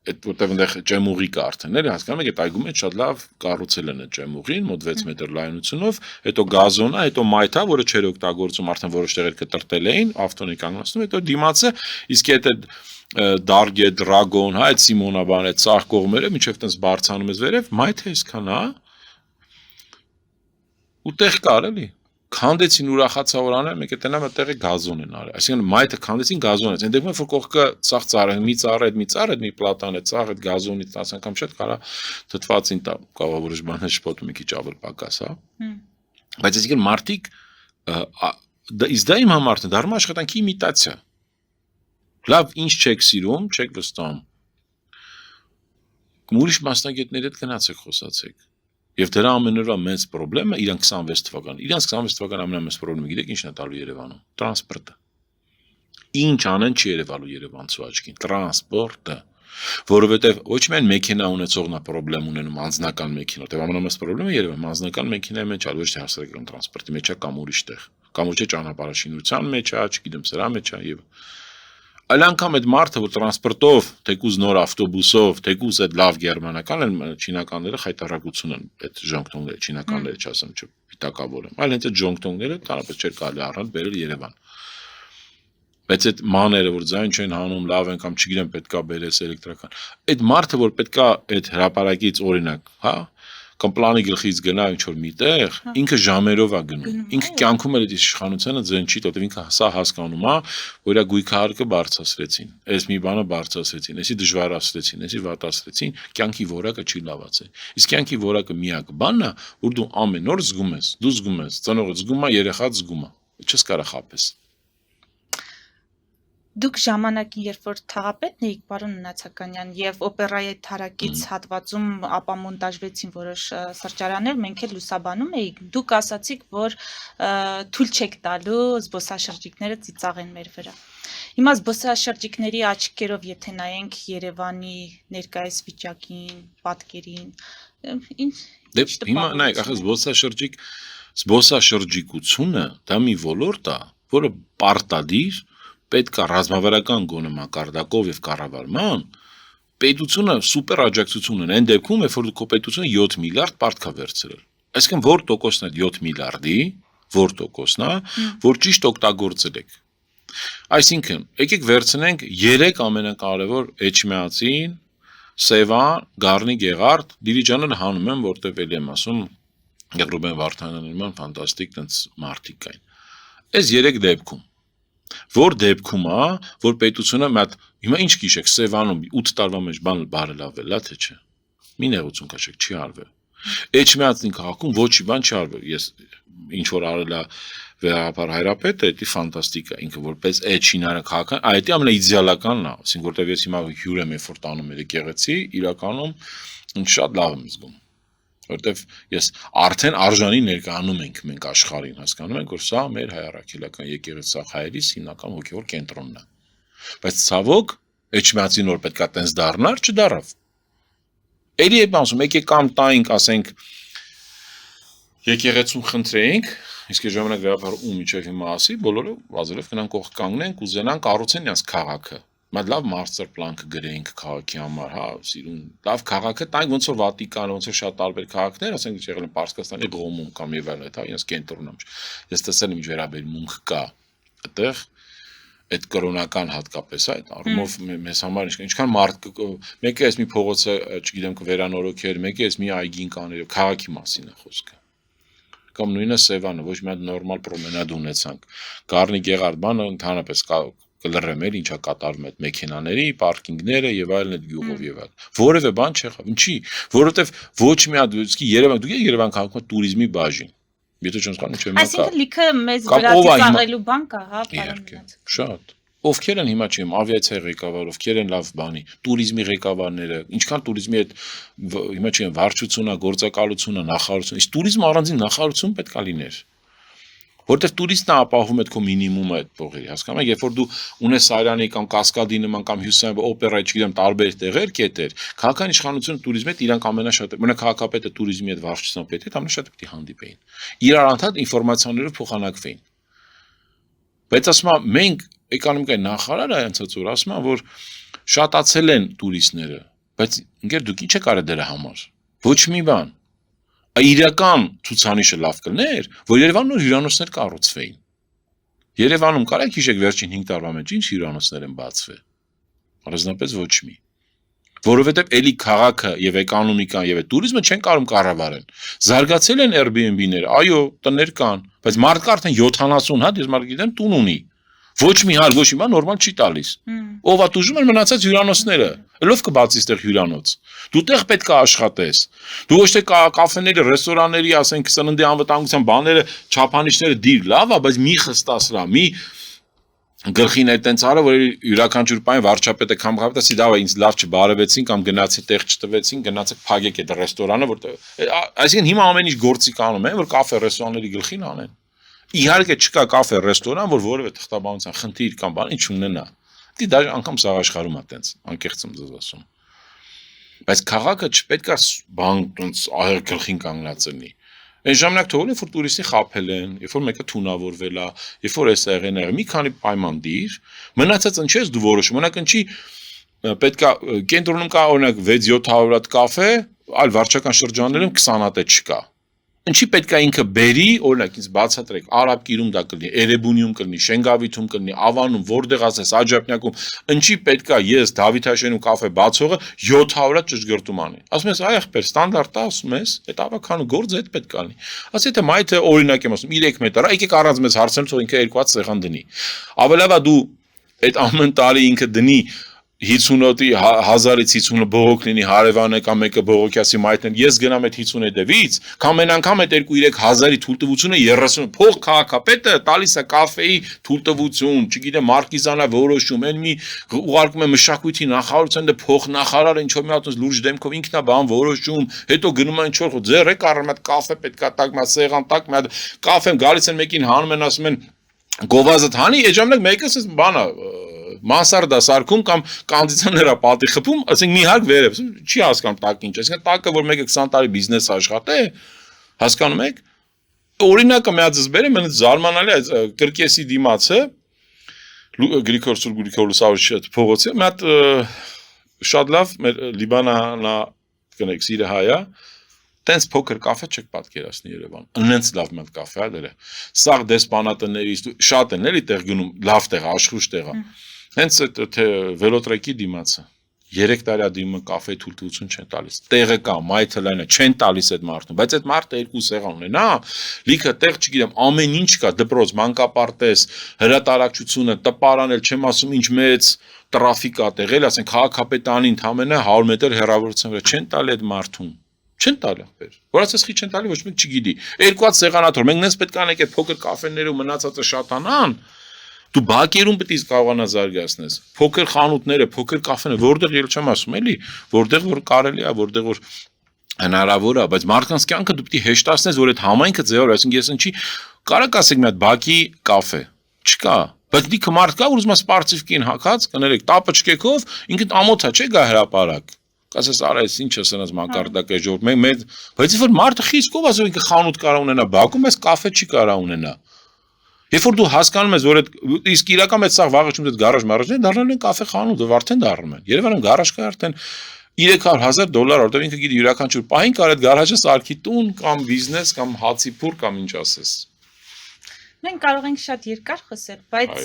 Այդ որտեվ այնտեղ ջեմուղի կա արդեն, էլի հասկանում եք, այդ այգում մեջ շատ լավ կառուցել են այդ ջեմուղին, մոտ 6 մետր լայնությունով, հետո գազոնա, հետո մայթա, որը չէր օգտագործում, արդեն որոշ տեղեր կտրտել էին, ավտոնի կանգնացնում, հետո դիմացը, իսկ այդ Դարգե, դրագոն, հա, այդ Սիմոնաբան, այդ ծաղ կողմերը, մինչև տենց բարձանում ես վերև, մայթը այսքան, հա, ու տեղ կար, էլի, քանդեցին ուրախացա որ անել, մեկ է տնամ այդ տեղը գազոն են արել, այսինքն մայթը քանդեցին գազոն է, այնտեղ որ կողքը ծաղ ծառը, մի ծառ, մի պլատան է, ծաղ այդ գազոնից 10 անգամ չէ, կարա թթվածին տա, կարող որոշ բաներ շփոթում մի քիչ ավելի պակաս, հա, բայց այսինքն մարդիկ, իսկ դա իմ համար է, դառնում աշխատանքի իմիտացիա Լավ, ինչ չեք սիրում, չեք վստահում։ Ուրիշ մասնագետների հետ գնացեք խոսացեք։ Եվ դրա ամենօրյա մեծ խնդրեմը իրան 26 թվական։ Իրանց 26 թվական ամենամեծ խնդրեմը գիտեք ինչն է տալու Երևանում։ Տրանսպորտը։ Ինչ անեն չի երևալու Երևանցու աչքին։ Տրանսպորտը։ Որովհետև ոչ միայն մեքենա ունեցողն է խնդրեմ ունենում անձնական մեքենա, որտեղ ամենամեծ խնդրեմը Երևանում անձնական մեքենայի մեջ է, ոչ թե հասարակական տրանսպորտի մեջ է կամ ուրիշ տեղ։ Կամ ոչ թե ճանապարհաշինության մեջ է, չգիտեմ, սրա մեջ է եւ Այլ անգամ այդ մարդը, որ տրանսպորտով, թեկուզ նոր ավտոբուսով, թեկուզ այդ լավ գերմանական են, չինականները խայտարակություն են, այդ ժոնգտոնները, չինականները չասեմ, չպիտակավորեմ, այլ հենց այդ ժոնգտոնները տարապես չէր կարելի առնել բերել Երևան։ Բայց այդ մաները, որ ձայն չեն հանում, լավ են կամ չգիտեմ, պետքա բերես էլեկտրական։ Այդ մարդը, որ պետքա այդ հրապարակից օրինակ, հա, կամ պլանի գլխից գնա ինչ-որ միտեղ, ինքը ժամերով է գնում։ Ինքը կյանքում էլ այդ իշխանությունը ձեն չի, որտեղ ինքը սա հասկանում է, որ իր գույքահարկը բարձրացրեցին։ Այս մի բանը բարձրացրեցին, այսի դժվարացրեցին, այսի վատացրեցին, կյանքի որակը չի լավացել։ Իսկ կյանքի որակը միակ բանն է, որ դու ամեն օր զգում ես, ծնողը զգում է, երեխան զգում է։ Չես կարող խաբես։ Դուք ժամանակին, երբ որ թաղապետն էիք, պարոն Նացականյան, եւ օպերայի թարակից հատվածում ապամոնտաժվեցին որոշ սրճարաններ, մենք էլ լուսաբանում էինք, դուք ասացիք, որ թույլ չեք տալու զբոսաշրջիկները ծիծաղեն մեր վրա։ Հիմա զբոսաշրջիկների աչքերով, եթե նայենք Երևանի ներկայիս վիճակին, պատկերին, Դե հիմա նայեք, ախր զբոսաշրջիկությունը դա մի ոլորտ է, որը պարտադիր պետք է ռազմավարական գոնե մակարդակով եւ կառավարման պետությունը սուպեր աջակցություն ունեն այն դեպքում, երբ որ քո պետությունը 7 միլիարդ պարտք է վերցրել։ Այսինքն որ տոկոսն է 7 միլիարդի, որ տոկոսն է, որ ճիշտ օգտագործել եք։ Այսինքն, եկեք վերցնենք 3 ամենակարևոր էջմիածին, Սևան, Գառնի, Գեղարդ, Դիլիջանը հանում եմ, որտեղ էլի եմ ասում, Ռուբեն Վարդանյանը նման ֆանտաստիկ տենց մարդիկ կային։ Այս 3 դեպքում որ դեպքում է, որ պետությունը մատ հիմա ինչ գիշեք Սևանում 8 տարվա մեջ բան բարելավել, լա թե չէ։ Մի նեղություն քաշեք, չի արվել։ Էջմիածին քաղաքում ոչի բան չի արվել։ Ես ինչ որ արել է վերապար հայրապետը, դա ֆանտաստիկ է, ինքը որպես էջինարը քաղաքական, այդ ամենաիդեալականն է, ասենք որտեղ ես հիմա հյուր եմ երբ որ տանում եմ եկեղեցի, իրականում ինձ շատ լավ եմ զգում։ Որտեվ ես արդեն արժանի ներկայանում ենք մենք աշխարհին, հասկանում ենք, որ սա մեր հայ առաքելական եկեղեցի հայերիս հիմնական հոգևոր կենտրոնն է։ Բայց ցավոք, էջմիածին որ պետքա տենց դառնար, չդառավ։ Էլի եմ ասում, եկեք կամ տայինք, ասենք եկեղեցուն խնդրեինք, իսկ այդ ժամանակ վերաբար ու միջև հիմա ասի, բոլորը վազելով գնանք կողք կանգնենք ու զենանք կառուցեն իրենց քաղաքը։ Մատ լավ master plan կգրեինք քաղաքի համար, հա, սիրուն։ Լավ քաղաքը տանք ոնց որ Վատիկանը, ոնց որ շատ տարբեր քաղաքներ, ասենք եղել են Պարսկաստանի Ռոմում կամ եւ այլն, հա, իրենց կենտրոնում։ Ես տեսել եմ ինչ վերաբերմունք կա այդտեղ այդ կրոնական հատկապես այդ առումով մեզ համար ինչքան մարդ մեկը էս մի փողոցը, չգիտեմ, կվերանորոգեր, մեկը էս մի այգին կաներ, քաղաքի մասին է խոսքը։ Կամ նույնը Սևանը, ոչ մի հատ նորմալ պրոմենադ ունեցանք։ Գառնի Գեղարդ բանը ընդհանրապես կլռեմ էլ ինչա կատարվում այդ մեքենաների, պարկինգները եւ այլն այդ գյուղով եւ այլն։ Որևէ բան չեղավ։ Ինչի՞, որովհետեւ ոչ մի հատ իսկի Երևան, դուք եք Երևան քաղաքում տուրիզմի բաժին։ Եթե չեմ սխալվում, չեմ մտա։ Այսինքն լիքը մեծ վրացի բան կա, հա, պարոն։ Շատ։ Ովքեր են հիմա չեմ ավիացիայի ղեկավար, ովքեր են լավ բանի, տուրիզմի ղեկավարները, ինչքան տուրիզմի այդ հիմա չեմ վարչությունա, գործակալությունա, նախարարություն, իսկ տուրիզմը առանձին նախարարություն պետք է լիներ։ Որտեվ տուրիստն ապահովում այդ քո մինիմումը այդ փողերի, հասկանում եք, երբ որ դու ունես Սարյանի կամ Կասկադի նման կամ Հյուսիսային օպերա, չգիտեմ, տարբեր տեղեր, կետեր, քաղաքական իշխանությունը տուրիզմի հետ իրանք ամենաշատը, մենակ քաղաքապետը տուրիզմի հետ վարչության պետ հետ ամենաշատը պետք է հանդիպեին։ Իրար անդադ ինֆորմացիաներով փոխանակվեին։ Բայց ասում եմ, մենք էկոնոմիկայի նախարարը այնցած որ ասում եմ, որ շատացել են տուրիստները, բայց ինքեր դուք ինչ եք արել դրա համար։ Ոչ մի բան։ Իրական ցուցանիշը լավ կլներ, որ Երևանում հյուրանոցներ կառուցվեին։ Երևանում կարեք հիշեք վերջին 5 տարվա մեջ ինչ հյուրանոցներ են բացվել։ Առանձնապես ոչ մի։ Որովհետև էլի քաղաքը եւ էկոնոմիկան եւ տուրիզմը չեն կարող կառավարեն։ Զարգացել են Airbnb-ները, այո, տներ կան, բայց մարդկա արդեն 70 հատ, ես մարդ գիտեմ, տուն ունի։ Ոչ մի հար, ոչ մի բան նորմալ չի տալիս։ Ով է տուժում են մնացած հյուրանոցները։ Ելով կբացի այդտեղ հյուրանոց։ Դու տեղ պետք է աշխատես։ Դու ոչ թե կաֆեների, ռեստորանների, ասենք, սննդի անվտանգության բաները, չափանիշները դիր լավ է, բայց մի խստասրա, մի գլխին այդ տենց արա, որ յուրաքանչյուր բան վարչապետը կամ քաղաքապետը ասի դա ինձ լավ չբարևեցին կամ գնացի տեղ չտվեցին, գնացեք փակեք այդ ռեստորանը, որտեղ այսինքն հիմա ամեն ինչ գործի կանում են, որ կաֆե ռեստորանների գլխին անեն։ Իհարկե չկա կաֆե ռեստորան, որ որևէ թղթաբանության խնդիր կամ բան ինչ ունենա։ Դի դա անգամ սաղ աշխարհում է տենց, անկեղծ եմ ձեզ ասում։ Բայց քաղաքը չպետք է բան տոնց ահեղ գլխին կանգնած լինի։ Այն ժամանակ թողել է որ տուրիստի խաբել են, երբ որ մեկը թունավորվել է, երբ որ էս եղել է, մի քանի պայման դիր, մնացած ինչես դու որոշում, օրինակ ինչի պետք է կենտրոնում կա օրինակ 6-700 հատ կաֆե, այլ վարչական շրջաններում 20 հատ չկա։ Ինչի պետք է ինքը բերի, օրինակ ինձ բացատրեք, Արաբկիրում դա կլինի, Էրեբունիում կլինի, Շենգավիթում կլինի, Ավանում, որտեղ ասես Աջափնյակում, ինչի պետք է ես Դավիթ Հայաշյանում կաֆե բացողը 700 ճշգրտում անի։ Ասում ես, այ ախպեր, ստանդարտ է, ասում ես, այդ ավականու գործը այդ պետք է լինի։ Ասի թե մայթը օրինակ եմ ասում 3 մետր, եկեք առանց մեզ հարցնել, թող ինքը 2 հատ սեղան դնի։ Ավելավա դու այդ ամեն տարի ինքը դնի 50-ի 1000-ից 50-ը բողոք լինի հարևանը կամ մեկը բողոքյասի մայթնել ես գնամ այդ 50-ի դեպից կամ այն անգամ այդ 2-3 հազարի թույլտվությունը 30 փող քաղաքապետը տալիս է կաֆեի թույլտվություն չգիտեմ մարկիզանա որոշում այն մի ուղարկում է մշակույթի նախարարության դե փող նախարարը ինչ որ մի հատ լուրջ դեմքով ինքնա բան որոշում հետո գնում են ինչ որ ձեռ եք առնում այդ կաֆե պետքա տակ մի սեղան տակ մի հատ կաֆեն գալիս են մեկին հանում են ասում են գովազդ հանի, էջամնակ մեկը ասես բանա մանսարդա սարքում կամ կոնդիցիոներա պատի խփում, ասենք մի հակ վերև, չի հասկանում տակը ինչ, այսինքն տակը որ մեկը 20 տարի բիզնես աշխատե, հասկանում եք, օրինակը միածս բերեմ, այնց զարմանալի այս կրկեսի դիմացը Գրիգոր Սուրբ Գրիգոր Լուսավորիչ փողոցի, մի հատ շատ լավ մեր Լիբանանա կնեք սիրը հայա, տենց փոքր կաֆե չեք պատկերացնի Երևան։ Այնց լավ մի հատ կաֆե է դերը։ Սաղ դեսպանատներից շատ են էլի տեղ գնում, լավ տեղ, աշխույժ տեղ է։ Հենց թե վելոտրեկի դիմացը 3 տարի դիմը կաֆե թույլտվություն չեն տալիս։ Տեղը կա, մայթը լայնը չեն տալիս այդ մարդուն, բայց այդ մարդը երկու սեղան ունենա, լիքը տեղ չգիտեմ, ամեն ինչ կա, դպրոց, մանկապարտեզ, հրատարակչությունը, տպարան էլ չեմ ասում, ինչ մեծ տրաֆիկ ա տեղել, ասենք քաղաքապետարանի ընդամենը 100 մետր հեռավորության վրա չեն տալի այդ մարդուն։ Չեն տալի ախպեր։ Որ ասես խի չեն տալի, ոչ մեկ չգիտի։ Երկու հատ սեղանաթոռ, մենք նենց պետք է անենք այդ փոքր կաֆեներում մնացածը շատանան։ Դու բակերում պետք է կարողանաս զարգացնես։ Փոքր խանութները, փոքր կաֆեները, որտեղ ել չեմ ասում, էլի, որտեղ որ կարելի է, որտեղ որ հնարավոր է, բայց մարդկանց կյանքը դու պետք է հեշտացնես, որ այդ համայնքը ձևավորի, այսինքն ես ինչի կարակ ասեք մի հատ բակի կաֆե։ Չկա։ Բայց դիքը մարդ կա, որ ուզում է սպարտիվկին հակած, կներեք, տապաճկեքով, ինքն ամոթա չէ գա հրապարակ։ Կասես արա այս ինչ ասանած մակարդակը ժողով մեկ բայց որ մարդը խիստ ով ասում ինքը խանութ կարա ունենա բակում այս կաֆե չի կարա ունենա երբ որ դու հասկանում ես որ այդ իսկ իրական այդ սաղ վաղը չունես գարաժ մարաժներ դառնալու են կաֆե խանութ արդեն դառնում են Երևանում գարաժ կա արդեն $300,000 որտեղ ինքը գիտի յուրաքանչյուր պահին կար այդ գարաժը սարքի տուն կամ բիզնես կամ հացի փուր կամ ինչ ասես Մենք կարող ենք շատ երկար խոսել, բայց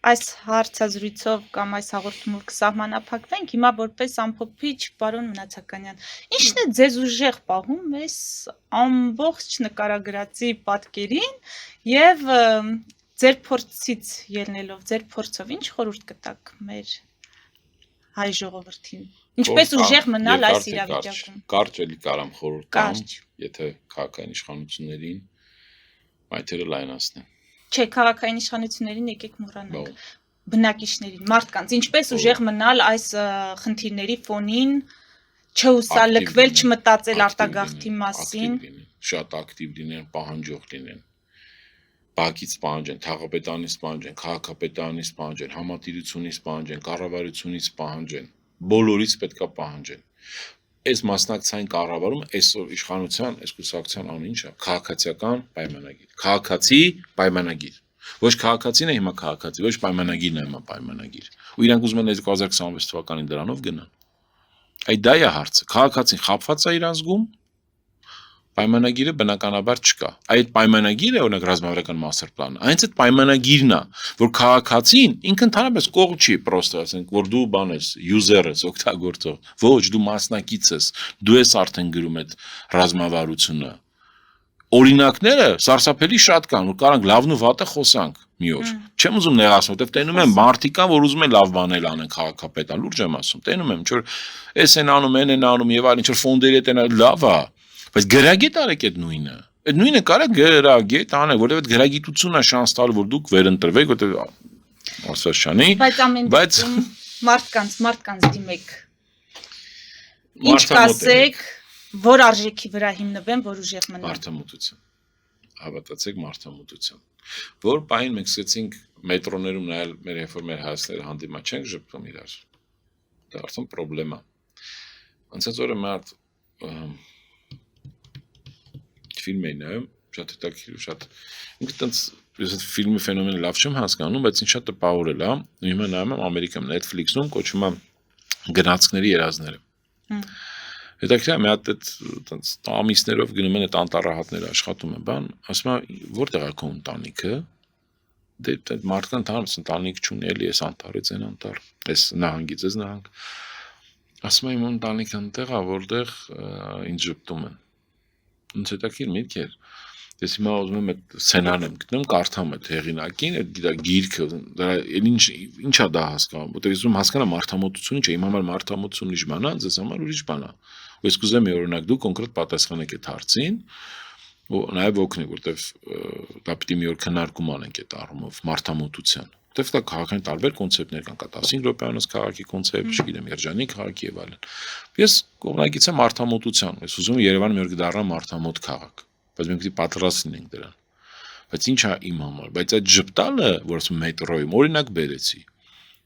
այս հարցազրույցով կամ այս հաղորդումով կսահմանափակվենք հիմա որպես ամփոփիչ պարոն Մնացականյան ինչն է ձեզ ուժեղ պահում այս ամբողջ նկարագրածի պատկերին եւ ձեր փորձից ելնելով ձեր փորձով ինչ խորհուրդ կտաք մեր հայ ժողովրդին ինչպես ուժեղ մնալ այս իրավիճակում կարճ էլի կարամ խորհուրդ տամ եթե քաղաքային իշխանություններին մայթերը լայնացնեն Չէ, քաղաքային իշխանություններին եկեք մոռանանք բնակիչներին, մարդկանց, ինչպես ուժեղ մնալ այս խնդիրների ֆոնին, չհուսալքվել, չմտածել արտագաղթի մասին, շատ ակտիվ լինեն, պահանջող լինեն, բակից պահանջեն, թաղապետանից պահանջեն, քաղաքապետարանից պահանջեն, համատիրությունից պահանջեն, կառավարությունից պահանջեն, բոլորից պետքա պահանջեն։ Այս մասնակցային կառավարում այսօր իշխանության, այս կուսակցության անուն ինչա, քաղաքացիական պայմանագիր, քաղաքացի պայմանագիր։ Ոչ քաղաքացին է հիմա քաղաքացի, ոչ պայմանագիրն է հիմա պայմանագիր։ Ու իրանք ուզում են 2026 թվականին դրանով գնան։ Այդ դա է հարցը։ Քաղաքացին խաբված է իրան զգում, պայմանագիրը բնականաբար չկա։ Այդ պայմանագիրը օրինակ ռազմավարական master plan-ը, այնց այդ պայմանագիրն է, որ քաղաքացին ինքը ընդհանրապես կողմ չի, պրոստը ասենք, որ դու բան ես, user ես, օգտագործող, ոչ, դու մասնակից ես, դու ես արդեն գրում այդ ռազմավարությունը։ Օրինակները սարսափելի շատ կան, որ կարանք լավն ու վատը խոսանք մի օր։ Չեմ ուզում նեղացնել, որտեղ տենում եմ մարդիկ կան, որ ուզում են լավ բաներ անեն քաղաքապետան, լուրջ եմ ասում, տենում եմ, ինչ որ էս են անում, են անում եւ այլ ինչ որ ֆոնդերի հետ են լավ է Բայց գրագետ արեք այդ նույնը։ Այդ նույնը կարա գրագետ անել, որովհետև այդ գրագիտությունն է շանս տալու, որ դուք վերընտրվեք, որտեղ ասաշանի, բայց ամեն դեպքում մարդկանց դիմեք։ Ինչ կասեք, որ արժեքի վրա հիմնվեն, որ ուժեղ մնան։ Մարդամուտություն։ Հավատացեք մարդամուտություն։ Որ պահին մենք սկսեցինք մետրոներում նայել մեր երբ որ մեր հայացքները հանդիման չենք շփվում իրար։ Դա արդեն խնդրեմ է։ Անցած օրը մարդ ֆիլմ էին նայում, շատ հետաքրքիր, շատ ինքը տենց ես այդ ֆիլմի ֆենոմենը լավ չեմ հասկանում, բայց ինձ շատ տպավորել է։ Հիմա նայում եմ Ամերիկայում Netflix-ում կոչվում է գնացքների երազները։ Հետաքրքիր է, մի հատ այդ ամիսներով գնում են այդ անտառահատները աշխատում են, բան, ասում է որտեղ է քո ընտանիքը։ Դե այդ մարդկան ընդհանրապես ընտանիք չունի, էլի էս անտառից են անտառ, էս նահանգից էս նահանգ։ Ասում է իմ ընտանիքը այնտեղ է, որտեղ ինձ ժպտում են։ Ինձ հետաքրքիր միտք էր։ Ես հիմա ուզում եմ այդ սցենարն եմ գտնում, կարդամ այդ հեղինակին, այդ գիրքը, դա ինչա դա հասկանում, որտեղ ես ուզում հասկանամ մարդամոտությունը ինչ է, իմ համար մարդամոտությունը ուրիշ բան է, ձեզ համար ուրիշ բան է։ Ու ես կուզեմ օրինակ դու կոնկրետ պատասխանեք այդ հարցին, ու նաև օգնի, որտեղ դա պիտի մի օր քննարկում անենք այդ առումով մարդամոտության։ Որտեղ դա քաղաքային տարբեր կոնցեպտներ կան, կա 15 րոպեանոց քաղաքի կոնցեպտ, չգիտեմ, երջանիկ քաղաքի եւ այլն։ Ես կողմնակից եմ մարդամոտության, ես ուզում եմ Երևանը մի օր կդառնա մարդամոտ քաղաք, բայց մենք պետք է պատրաստ լինենք դրան։ Բայց ի՞նչ է իմ համար, բայց այդ ժպտալը, որ ասում մետրոյում օրինակ բերեցի։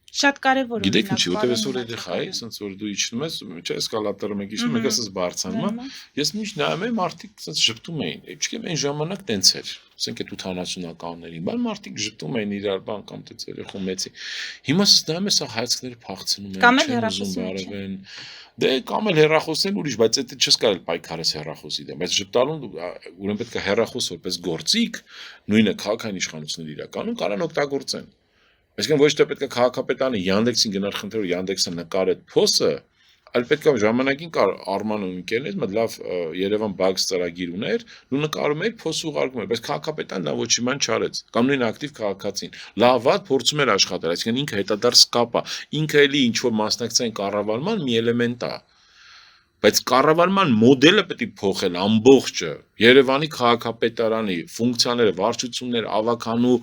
Շատ կարևոր է։ Գիտեք ինչի, որտեղ այսօր երեխա է, ասենց որ դու իջնում ես, չէ, էսկալատորը մեկ իջնում, մեկ ասես բարձրանում է, ես միշտ նայում եմ մարդիկ ասենց ժպտում էին։ Իչքեմ այն ժամանակ տենց էր։ Ասենք այդ 80-ականներին, բան մարդիկ ժպտում էին իրար բան կամ տենց երեխու մեծի։ Հիմա ասես նայում ես, հայացքները փախցնում են, չեն ուզում բարևեն։ Դե կամ էլ հեռախոսն ուրիշ, բայց դա չես կարել պայքարես հեռախոսի դեմ, բայց ժպտալուն ուրեմն պետք է հեռախոս որպես գործիք, նույնը քաղաքային իշխանությունները իրականում կարան օգտագործեն։ Այսինքն ոչ թե պետք է քաղաքապետարանը Yandex-ին գնար խնդրել Yandex-ը նկար այդ փոսը, այլ պետք է ժամանակին կար Արմանը ընկերներ, մտ լավ Երևան Bugs ծրագիր ուներ, ու նկարում էր փոս ուղարկում էր, բայց քաղաքապետարն դա ոչ իման չարեց, կամ նույն ակտիվ քաղաքացին։ Լավად փորձում էր աշխատել, այսինքն ինքը հետադարձ կապ է, ինքը էլի ինչ որ մասնակցային կառավարման մի էլեմենտ է։ Բայց կառավարման մոդելը պետք է փոխել ամբողջը։ Երևանի քաղաքապետարանի ֆունկցիաները, վարչությունները, ավականու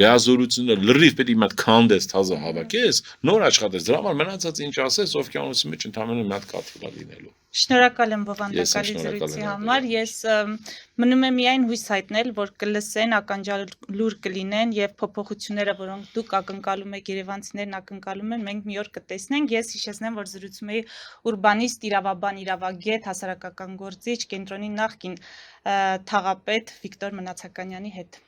լիազորությունները լրիվ պետք է մի հատ քանդես, թազա հավաքես, նոր աշխատես։ Դրա համար մնացած ինչ ասես, օվկիանոսի մեջ ընդհանրապես մի հատ կաթիլ է լինելու։ Շնորհակալ եմ բովանդակալի զրույցի համար։ Ես մնում եմ միայն հույս հայտնել, որ կլսեն, ականջալուր կլինեն եւ փոփոխությունները, որոնք դուք ակնկալում եք, երևանցիներն ակնկալում են, մենք մի օր կտեսնենք։ Ես հիշեցնեմ, որ զրուցում էի ուրբանիստ, իրավաբան, իրավագետ, հասարակական գործիչ, կենտրոնի նախկին թաղապետ Վիկտոր Մնացականյանի հետ։